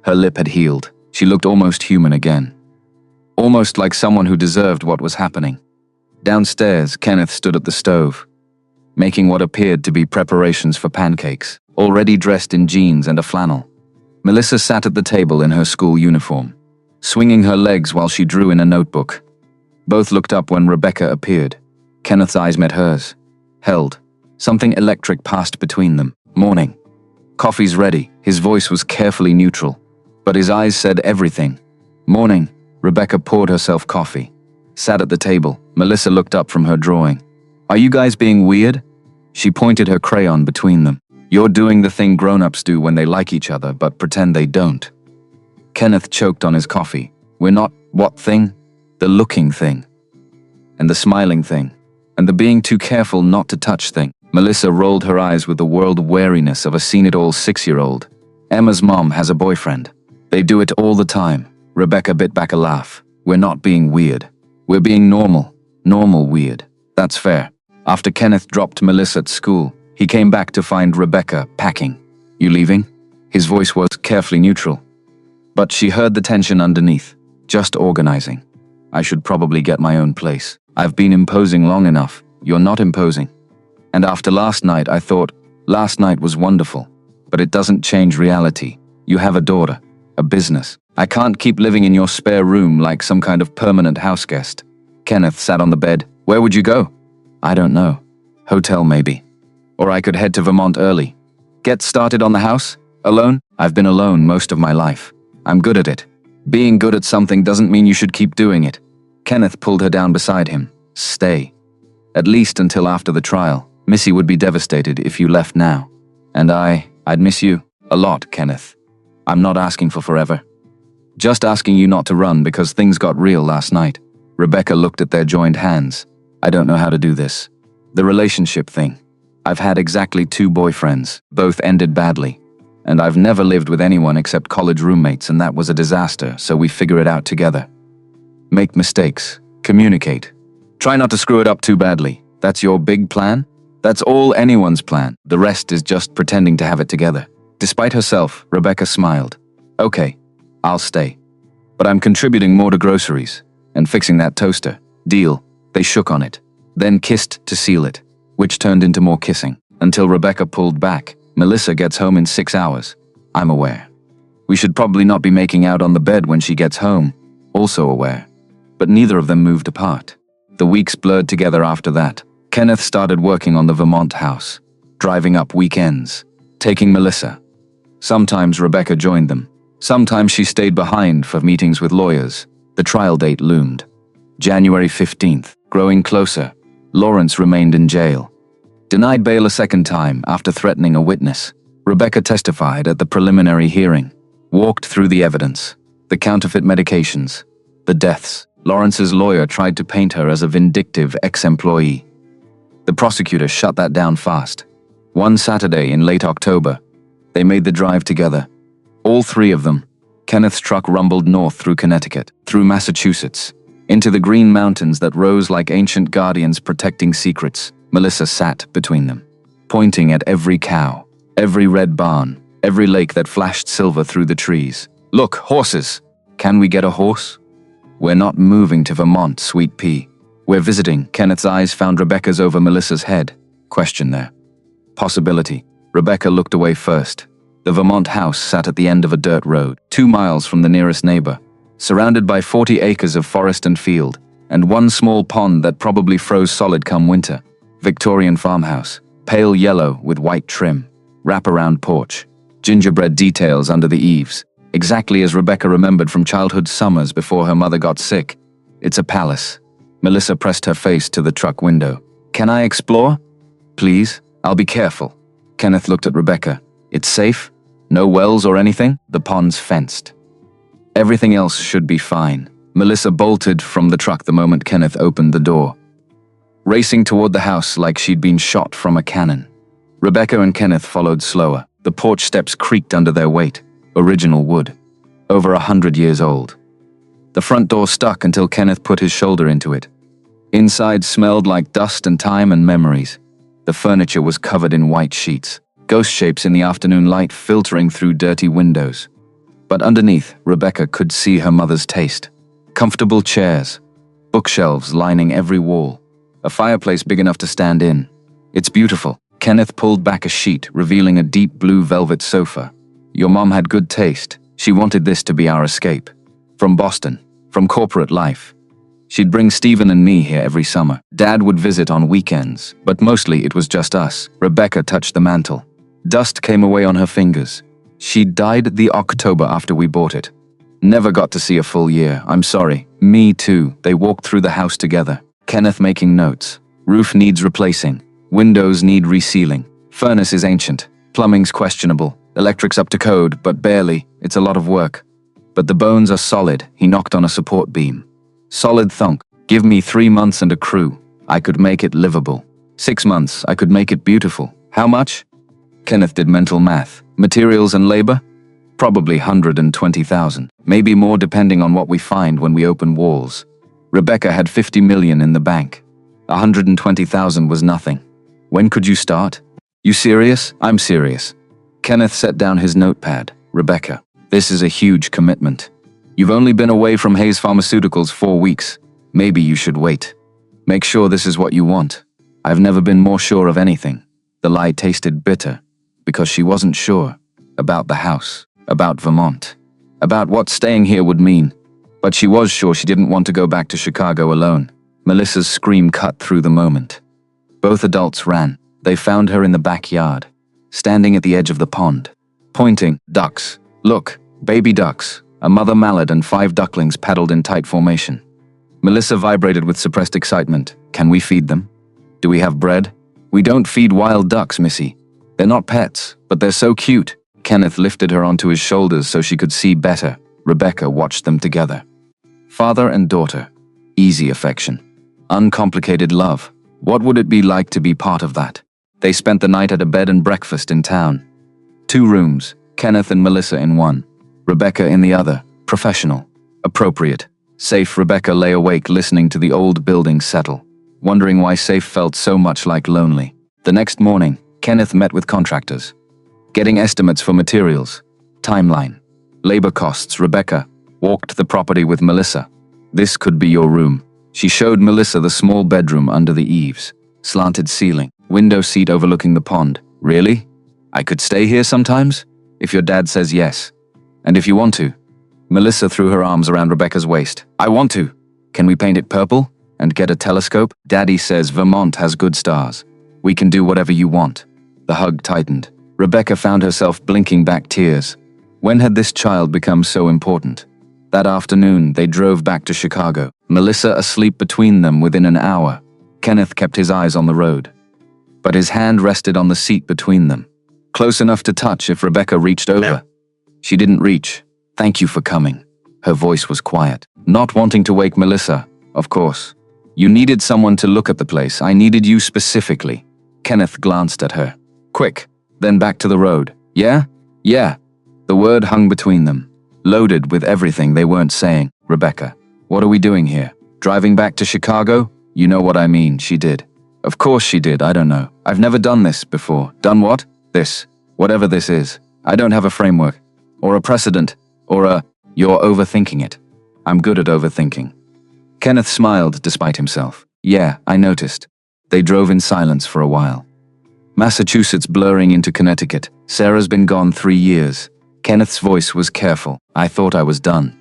Her lip had healed. She looked almost human again. Almost like someone who deserved what was happening. Downstairs, Kenneth stood at the stove, making what appeared to be preparations for pancakes. already dressed in jeans and a flannel. Melissa sat at the table in her school uniform, swinging her legs while she drew in a notebook. Both looked up when Rebecca appeared. Kenneth's eyes met hers. Held. Something electric passed between them. Morning. Coffee's ready. His voice was carefully neutral, but his eyes said everything. Morning. Rebecca poured herself coffee. Sat at the table. Melissa looked up from her drawing. Are you guys being weird? She pointed her crayon between them. You're doing the thing grown-ups do when they like each other but pretend they don't. Kenneth choked on his coffee. We're not what thing? The looking thing. And the smiling thing. And the being too careful not to touch thing. Melissa rolled her eyes with the world wariness of a seen-it-all 6-year-old. Emma's mom has a boyfriend. They do it all the time. Rebecca bit back a laugh. We're not being weird. We're being normal. Normal weird. That's fair. After Kenneth dropped Melissa at school, he came back to find Rebecca packing. You leaving? His voice was carefully neutral. But she heard the tension underneath. Just organizing. I should probably get my own place. I've been imposing long enough. You're not imposing. And after last night, I thought, last night was wonderful. But it doesn't change reality. You have a daughter. A business. I can't keep living in your spare room like some kind of permanent house guest. Kenneth sat on the bed. Where would you go? I don't know. Hotel maybe. Or I could head to Vermont early. Get started on the house? Alone? I've been alone most of my life. I'm good at it. Being good at something doesn't mean you should keep doing it. Kenneth pulled her down beside him. Stay. At least until after the trial. Missy would be devastated if you left now. And I'd miss you. A lot, Kenneth. I'm not asking for forever. Just asking you not to run because things got real last night. Rebecca looked at their joined hands. I don't know how to do this. The relationship thing. I've had exactly 2 boyfriends. Both ended badly. And I've never lived with anyone except college roommates, and that was a disaster, so we figure it out together. Make mistakes. Communicate. Try not to screw it up too badly. That's your big plan? That's all anyone's plan. The rest is just pretending to have it together. Despite herself, Rebecca smiled. Okay, I'll stay. But I'm contributing more to groceries and fixing that toaster. Deal. They shook on it, then kissed to seal it, which turned into more kissing, until Rebecca pulled back. Melissa gets home in 6 hours. I'm aware. We should probably not be making out on the bed when she gets home. Also aware. But neither of them moved apart. The weeks blurred together after that. Kenneth started working on the Vermont house, driving up weekends, taking Melissa. Sometimes Rebecca joined them. Sometimes she stayed behind for meetings with lawyers. The trial date loomed. January 15th, growing closer. Lawrence remained in jail. Denied bail a second time after threatening a witness. Rebecca testified at the preliminary hearing. Walked through the evidence. The counterfeit medications. The deaths. Lawrence's lawyer tried to paint her as a vindictive ex-employee. The prosecutor shut that down fast. One Saturday in late October, they made the drive together. All 3 of them. Kenneth's truck rumbled north through Connecticut, through Massachusetts, into the Green Mountains that rose like ancient guardians protecting secrets. Melissa sat between them, pointing at every cow, every red barn, every lake that flashed silver through the trees. Look, horses! Can we get a horse? We're not moving to Vermont, sweet pea. We're visiting. Kenneth's eyes found Rebecca's over Melissa's head. Question there. Possibility. Rebecca looked away first. The Vermont house sat at the end of a dirt road, 2 miles from the nearest neighbor, surrounded by 40 acres of forest and field, and one small pond that probably froze solid come winter. Victorian farmhouse, pale yellow with white trim, wraparound porch, gingerbread details under the eaves, exactly as Rebecca remembered from childhood summers before her mother got sick. It's a palace. Melissa pressed her face to the truck window. Can I explore? Please, I'll be careful. Kenneth looked at Rebecca. It's safe? No wells or anything? The pond's fenced. Everything else should be fine. Melissa bolted from the truck the moment Kenneth opened the door, racing toward the house like she'd been shot from a cannon. Rebecca and Kenneth followed slower. The porch steps creaked under their weight. Original wood. Over 100 years old. The front door stuck until Kenneth put his shoulder into it. Inside smelled like dust and time and memories. The furniture was covered in white sheets, ghost shapes in the afternoon light filtering through dirty windows. But underneath, Rebecca could see her mother's taste. Comfortable chairs, bookshelves lining every wall, a fireplace big enough to stand in. It's beautiful. Kenneth pulled back a sheet, revealing a deep blue velvet sofa. Your mom had good taste. She wanted this to be our escape. From Boston. From corporate life. She'd bring Stephen and me here every summer. Dad would visit on weekends, but mostly it was just us. Rebecca touched the mantle. Dust came away on her fingers. She died the October after we bought it. Never got to see a full year, I'm sorry. Me too. They walked through the house together. Kenneth making notes. Roof needs replacing. Windows need resealing. Furnace is ancient. Plumbing's questionable. Electric's up to code, but barely. It's a lot of work. But the bones are solid. He knocked on a support beam. Solid thunk. Give me 3 months and a crew. I could make it livable. 6 months, I could make it beautiful. How much? Kenneth did mental math. Materials and labor? Probably 120,000. Maybe more depending on what we find when we open walls. Rebecca had 50 million in the bank. 120,000 was nothing. When could you start? You serious? I'm serious. Kenneth set down his notepad. Rebecca, this is a huge commitment. You've only been away from Hayes Pharmaceuticals 4 weeks. Maybe you should wait. Make sure this is what you want. I've never been more sure of anything. The lie tasted bitter, because she wasn't sure. About the house. About Vermont. About what staying here would mean. But she was sure she didn't want to go back to Chicago alone. Melissa's scream cut through the moment. Both adults ran. They found her in the backyard, standing at the edge of the pond, pointing. Ducks. Look, baby ducks. A mother mallard and 5 ducklings paddled in tight formation. Melissa vibrated with suppressed excitement. Can we feed them? Do we have bread? We don't feed wild ducks, Missy. They're not pets, but they're so cute. Kenneth lifted her onto his shoulders so she could see better. Rebecca watched them together. Father and daughter. Easy affection. Uncomplicated love. What would it be like to be part of that? They spent the night at a bed and breakfast in town. 2 rooms, Kenneth and Melissa in one. Rebecca in the other. Professional. Appropriate. Safe. Rebecca lay awake listening to the old building settle, wondering why Safe felt so much like lonely. The next morning, Kenneth met with contractors, getting estimates for materials, timeline, labor costs. Rebecca walked the property with Melissa. This could be your room. She showed Melissa the small bedroom under the eaves, slanted ceiling, window seat overlooking the pond. Really? I could stay here sometimes? If your dad says yes. And if you want to. Melissa threw her arms around Rebecca's waist. I want to. Can we paint it purple? And get a telescope? Daddy says Vermont has good stars. We can do whatever you want. The hug tightened. Rebecca found herself blinking back tears. When had this child become so important? That afternoon, they drove back to Chicago. Melissa asleep between them within an hour. Kenneth kept his eyes on the road, but his hand rested on the seat between them, close enough to touch if Rebecca reached over. She didn't reach. Thank you for coming. Her voice was quiet. Not wanting to wake Melissa, of course. You needed someone to look at the place. I needed you specifically. Kenneth glanced at her. Quick, then back to the road. Yeah? Yeah. The word hung between them, loaded with everything they weren't saying. Rebecca, what are we doing here? Driving back to Chicago? You know what I mean, she did. Of course she did, I don't know. I've never done this before. Done what? This. Whatever this is. I don't have a framework. Or a precedent. Or a, you're overthinking it. I'm good at overthinking. Kenneth smiled despite himself. Yeah, I noticed. They drove in silence for a while. Massachusetts blurring into Connecticut. Sarah's been gone 3 years. Kenneth's voice was careful. I thought I was done.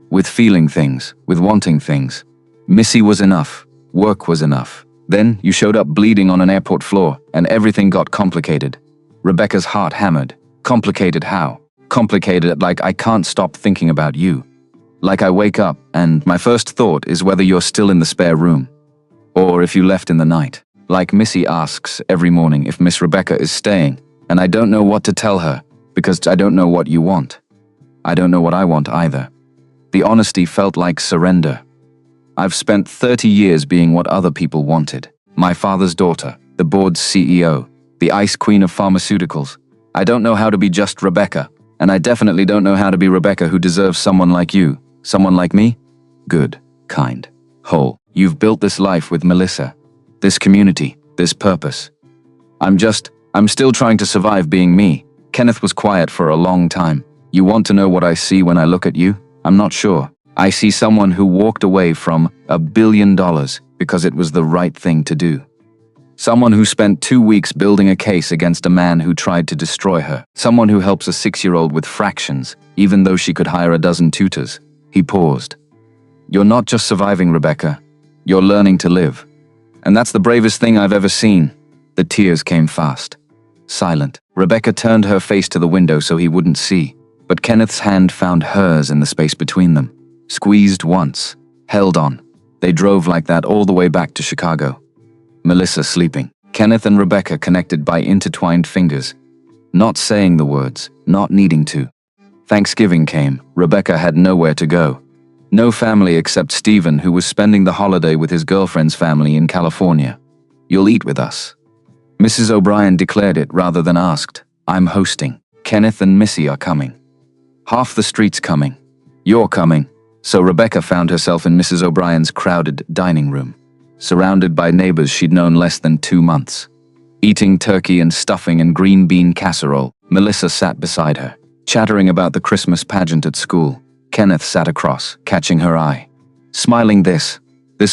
With feeling things, with wanting things. Missy was enough. Work was enough. Then you showed up bleeding on an airport floor, and everything got complicated. Rebecca's heart hammered. Complicated how? Complicated like I can't stop thinking about you. Like I wake up, and my first thought is whether you're still in the spare room. Or if you left in the night. Like Missy asks every morning if Miss Rebecca is staying, and I don't know what to tell her, because I don't know what you want. I don't know what I want either. The honesty felt like surrender. I've spent 30 years being what other people wanted. My father's daughter, the board's CEO, the ice queen of pharmaceuticals. I don't know how to be just Rebecca, and I definitely don't know how to be Rebecca who deserves someone like you. Someone like me? Good, kind, whole. You've built this life with Melissa, this community, this purpose. I'm still trying to survive being me. Kenneth was quiet for a long time. You want to know what I see when I look at you? I'm not sure. I see someone who walked away from $1 billion because it was the right thing to do. Someone who spent 2 weeks building a case against a man who tried to destroy her. Someone who helps a 6-year-old with fractions, even though she could hire a dozen tutors. He paused. You're not just surviving, Rebecca. You're learning to live. And that's the bravest thing I've ever seen. The tears came fast. Silent. Rebecca turned her face to the window so he wouldn't see. But Kenneth's hand found hers in the space between them. Squeezed once. Held on. They drove like that all the way back to Chicago. Melissa sleeping. Kenneth and Rebecca connected by intertwined fingers. Not saying the words, not needing to. Thanksgiving came. Rebecca had nowhere to go. No family except Stephen, who was spending the holiday with his girlfriend's family in California. You'll eat with us. Mrs. O'Brien declared it rather than asked. I'm hosting. Kenneth and Missy are coming. Half the street's coming. You're coming. So Rebecca found herself in Mrs. O'Brien's crowded dining room, surrounded by neighbors she'd known less than 2 months. Eating turkey and stuffing and green bean casserole, Melissa sat beside her, chattering about the Christmas pageant at school. Kenneth sat across, catching her eye. Smiling this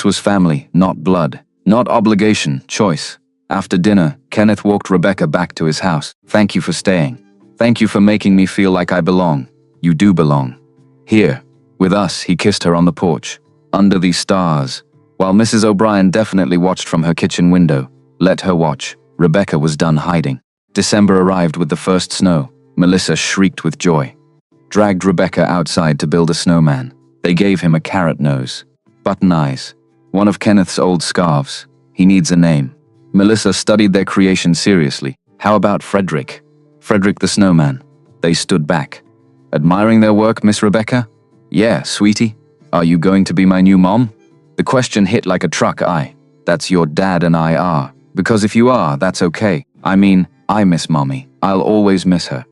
was family, not blood, not obligation, choice. After dinner, Kenneth walked Rebecca back to his house. Thank you for staying. Thank you for making me feel like I belong. You do belong. Here, with us. He kissed her on the porch, under these stars. While Mrs. O'Brien definitely watched from her kitchen window. Let her watch. Rebecca was done hiding. December arrived with the first snow. Melissa shrieked with joy. Dragged Rebecca outside to build a snowman. They gave him a carrot nose, button eyes, one of Kenneth's old scarves. He needs a name. Melissa studied their creation seriously. How about Frederick? Frederick the snowman. They stood back. Admiring their work, Miss Rebecca? Yeah, sweetie. Are you going to be my new mom? The question hit like a truck. That's your dad and I are. Because if you are, that's okay. I mean, I miss mommy. I'll always miss her.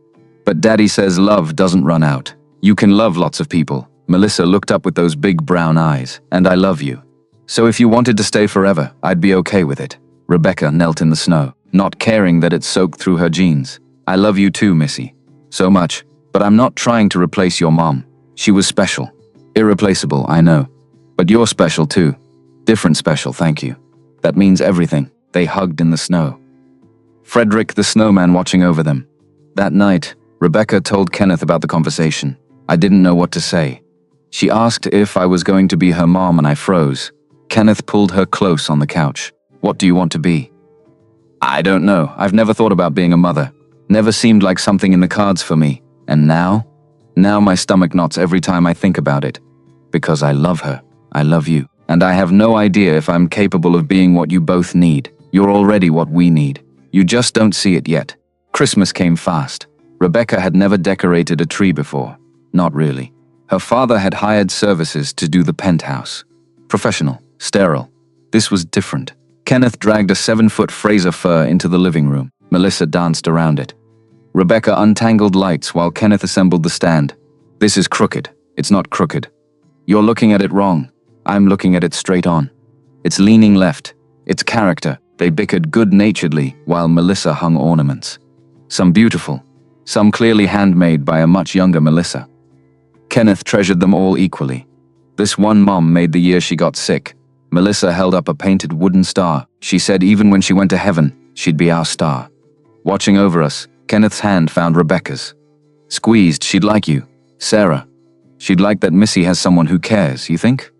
But daddy says love doesn't run out. You can love lots of people. Melissa looked up with those big brown eyes. And I love you. So if you wanted to stay forever, I'd be okay with it. Rebecca knelt in the snow, not caring that it soaked through her jeans. I love you too, Missy. So much. But I'm not trying to replace your mom. She was special. Irreplaceable, I know. But you're special too. Different special, thank you. That means everything. They hugged in the snow. Frederick the snowman watching over them. That night, Rebecca told Kenneth about the conversation. I didn't know what to say. She asked if I was going to be her mom and I froze. Kenneth pulled her close on the couch. What do you want to be? I don't know. I've never thought about being a mother. Never seemed like something in the cards for me. And now? Now my stomach knots every time I think about it. Because I love her. I love you. And I have no idea if I'm capable of being what you both need. You're already what we need. You just don't see it yet. Christmas came fast. Rebecca had never decorated a tree before. Not really. Her father had hired services to do the penthouse. Professional. Sterile. This was different. Kenneth dragged a 7-foot Fraser fir into the living room. Melissa danced around it. Rebecca untangled lights while Kenneth assembled the stand. This is crooked. It's not crooked. You're looking at it wrong. I'm looking at it straight on. It's leaning left. It's character. They bickered good-naturedly while Melissa hung ornaments. Some beautiful. Some clearly handmade by a much younger Melissa. Kenneth treasured them all equally. This one mom made the year she got sick. Melissa held up a painted wooden star. She said even when she went to heaven, she'd be our star. Watching over us, Kenneth's hand found Rebecca's. Squeezed, she'd like you. Sarah. She'd like that Missy has someone who cares, you think?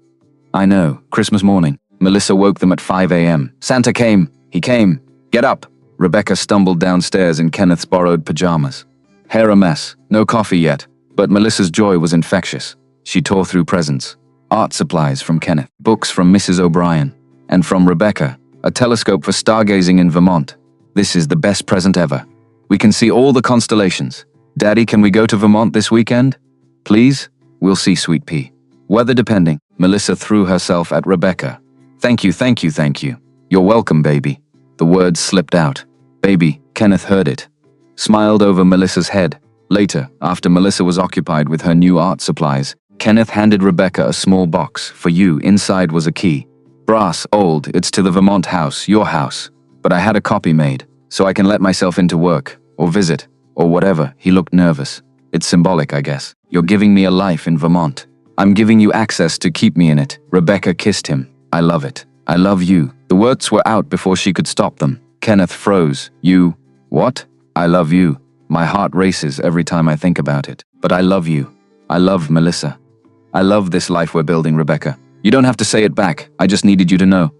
I know, Christmas morning. Melissa woke them at 5 a.m. Santa came. He came. Get up. Rebecca stumbled downstairs in Kenneth's borrowed pajamas. Hair a mess. No coffee yet. But Melissa's joy was infectious. She tore through presents. Art supplies from Kenneth. Books from Mrs. O'Brien. And from Rebecca, a telescope for stargazing in Vermont. This is the best present ever. We can see all the constellations. Daddy, can we go to Vermont this weekend? Please? We'll see, sweet pea. Weather depending. Melissa threw herself at Rebecca. Thank you, thank you, thank you. You're welcome, baby. The words slipped out. Baby, Kenneth heard it. Smiled over Melissa's head. Later, after Melissa was occupied with her new art supplies, Kenneth handed Rebecca a small box. For you, inside was a key. Brass, old, it's to the Vermont house, your house. But I had a copy made, so I can let myself into work, or visit, or whatever. He looked nervous. It's symbolic, I guess. You're giving me a life in Vermont. I'm giving you access to keep me in it. Rebecca kissed him. I love it. I love you. The words were out before she could stop them. Kenneth froze. You, what? I love you. My heart races every time I think about it. But I love you. I love Melissa. I love this life we're building, Rebecca. You don't have to say it back. I just needed you to know.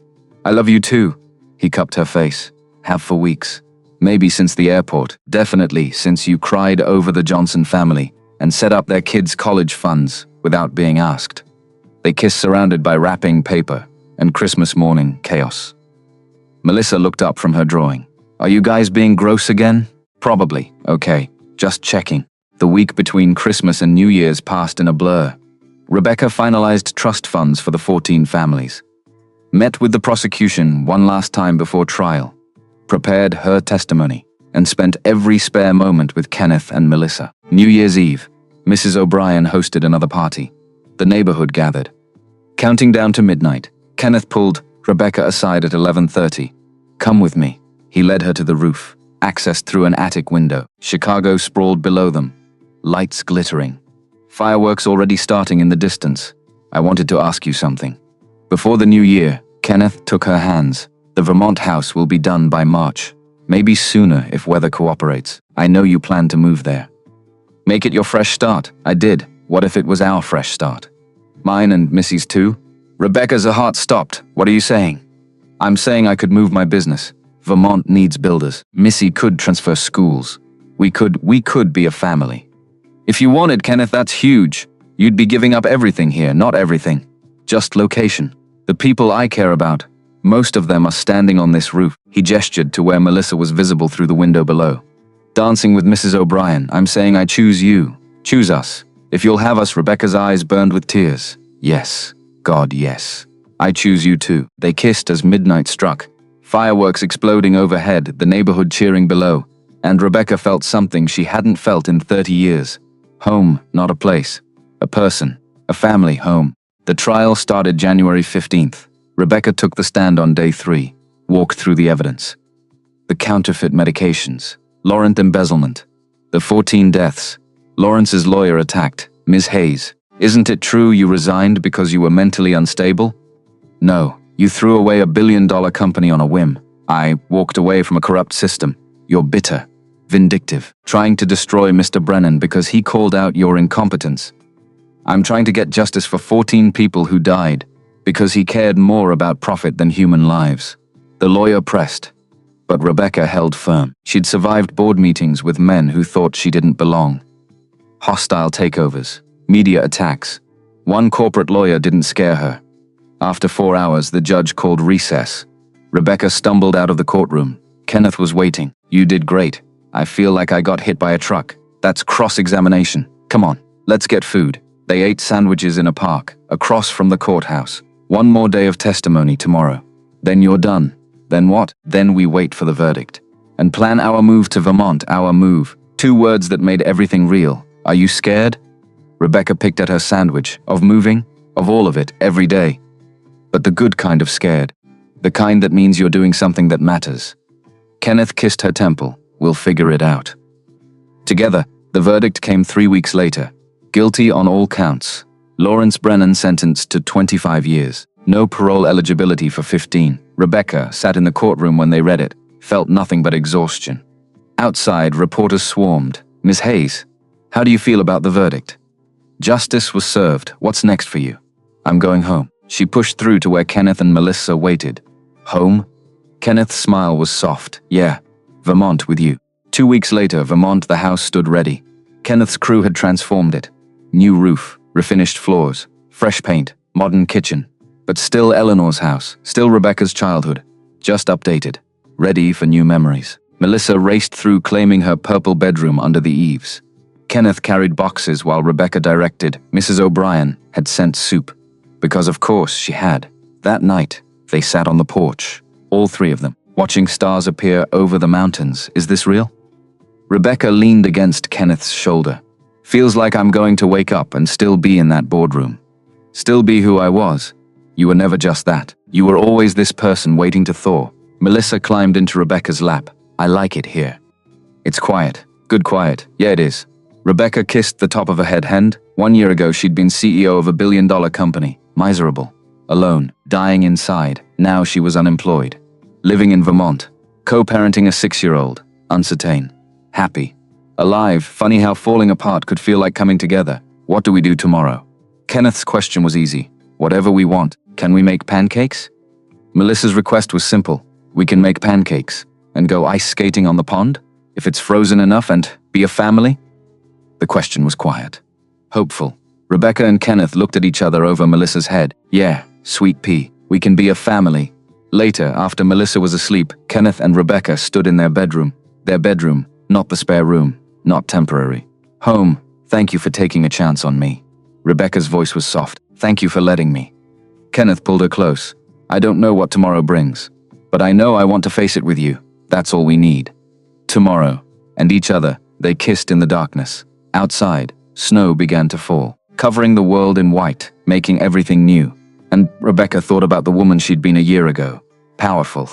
I love you too. He cupped her face. Have for weeks. Maybe since the airport. Definitely since you cried over the Johnson family and set up their kids' college funds without being asked. They kissed surrounded by wrapping paper and Christmas morning chaos. Melissa looked up from her drawing. Are you guys being gross again? Probably. Okay, just checking. The week between Christmas and New Year's passed in a blur. Rebecca finalized trust funds for the 14 families. Met with the prosecution one last time before trial. Prepared her testimony and spent every spare moment with Kenneth and Melissa. New Year's Eve, Mrs. O'Brien hosted another party. The neighborhood gathered. Counting down to midnight, Kenneth pulled Rebecca aside at 11:30. Come with me. He led her to the roof, accessed through an attic window. Chicago sprawled below them, lights glittering. Fireworks already starting in the distance. I wanted to ask you something. Before the new year, Kenneth took her hands. The Vermont house will be done by March. Maybe sooner if weather cooperates. I know you plan to move there. Make it your fresh start. I did. What if it was our fresh start? Mine and Missy's too? Rebecca's heart stopped. What are you saying? I'm saying I could move my business. Vermont needs builders. Missy could transfer schools. We could be a family. If you wanted, Kenneth, that's huge. You'd be giving up everything here, not everything. Just location. The people I care about. Most of them are standing on this roof. He gestured to where Melissa was visible through the window below. Dancing with Mrs. O'Brien, I'm saying I choose you. Choose us. If you'll have us, Rebecca's eyes burned with tears. Yes. God, yes. I choose you too. They kissed as midnight struck. Fireworks exploding overhead, the neighborhood cheering below. And Rebecca felt something she hadn't felt in 30 years. Home, not a place. A person. A family home. The trial started January 15th. Rebecca took the stand on day 3. Walked through the evidence. The counterfeit medications. Laurent embezzlement. The 14 deaths. Lawrence's lawyer attacked. Ms. Hayes. Isn't it true you resigned because you were mentally unstable? No. You threw away $1 billion company on a whim. I walked away from a corrupt system. You're bitter. Vindictive. Trying to destroy Mr. Brennan because he called out your incompetence. I'm trying to get justice for 14 people who died because he cared more about profit than human lives. The lawyer pressed, but Rebecca held firm. She'd survived board meetings with men who thought she didn't belong. Hostile takeovers, media attacks. One corporate lawyer didn't scare her. After 4 hours, the judge called recess. Rebecca stumbled out of the courtroom. Kenneth was waiting. You did great. I feel like I got hit by a truck. That's cross-examination. Come on, let's get food. They ate sandwiches in a park, across from the courthouse. One more day of testimony tomorrow. Then you're done. Then what? Then we wait for the verdict. And plan our move to Vermont, our move. 2 words that made everything real. Are you scared? Rebecca picked at her sandwich. Of moving? Of all of it, every day. But the good kind of scared. The kind that means you're doing something that matters. Kenneth kissed her temple. We'll figure it out. Together, the verdict came 3 weeks later. Guilty on all counts. Lawrence Brennan sentenced to 25 years. No parole eligibility for 15. Rebecca sat in the courtroom when they read it, felt nothing but exhaustion. Outside, reporters swarmed. Ms. Hayes, how do you feel about the verdict? Justice was served. What's next for you? I'm going home. She pushed through to where Kenneth and Melissa waited. Home? Kenneth's smile was soft. Yeah, Vermont with you. 2 weeks later, Vermont, the house stood ready. Kenneth's crew had transformed it. New roof, refinished floors, fresh paint, modern kitchen. But still Eleanor's house, still Rebecca's childhood. Just updated, ready for new memories. Melissa raced through claiming her purple bedroom under the eaves. Kenneth carried boxes while Rebecca directed. Mrs. O'Brien had sent soup. Because of course she had. That night, they sat on the porch, all 3 of them, watching stars appear over the mountains. Is this real? Rebecca leaned against Kenneth's shoulder. Feels like I'm going to wake up and still be in that boardroom. Still be who I was. You were never just that. You were always this person waiting to thaw. Melissa climbed into Rebecca's lap. I like it here. It's quiet. Good quiet. Yeah, it is. Rebecca kissed the top of her head. 1 year ago, she'd been CEO of $1 billion company. Miserable. Alone. Dying inside. Now she was unemployed, living in Vermont, co-parenting a 6-year-old, uncertain, happy, alive. Funny how falling apart could feel like coming together. What do we do tomorrow? Kenneth's question was easy. Whatever we want. Can we make pancakes? Melissa's request was simple. We can make pancakes and go ice skating on the pond, if it's frozen enough, and be a family? The question was quiet, hopeful. Rebecca and Kenneth looked at each other over Melissa's head. Yeah, sweet pea, we can be a family. Later, after Melissa was asleep, Kenneth and Rebecca stood in their bedroom. Their bedroom, not the spare room, not temporary. Home, thank you for taking a chance on me. Rebecca's voice was soft. Thank you for letting me. Kenneth pulled her close. I don't know what tomorrow brings, but I know I want to face it with you. That's all we need. Tomorrow, and each other, they kissed in the darkness. Outside, snow began to fall, covering the world in white, making everything new. And Rebecca thought about the woman she'd been a year ago. Powerful,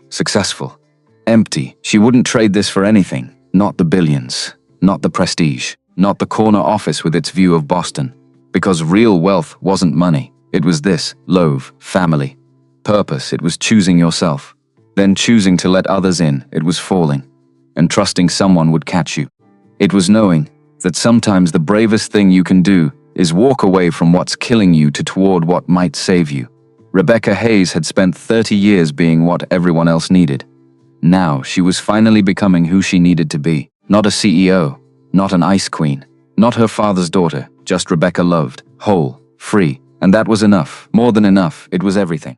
successful, empty. She wouldn't trade this for anything. Not the billions, not the prestige, not the corner office with its view of Boston. Because real wealth wasn't money. It was this: love, family, purpose. It was choosing yourself, then choosing to let others in. It was falling, and trusting someone would catch you. It was knowing that sometimes the bravest thing you can do is walk away from what's killing you toward what might save you. Rebecca Hayes had spent 30 years being what everyone else needed. Now she was finally becoming who she needed to be. Not a CEO, not an ice queen, not her father's daughter, just Rebecca loved, whole, free, and that was enough. More than enough, it was everything.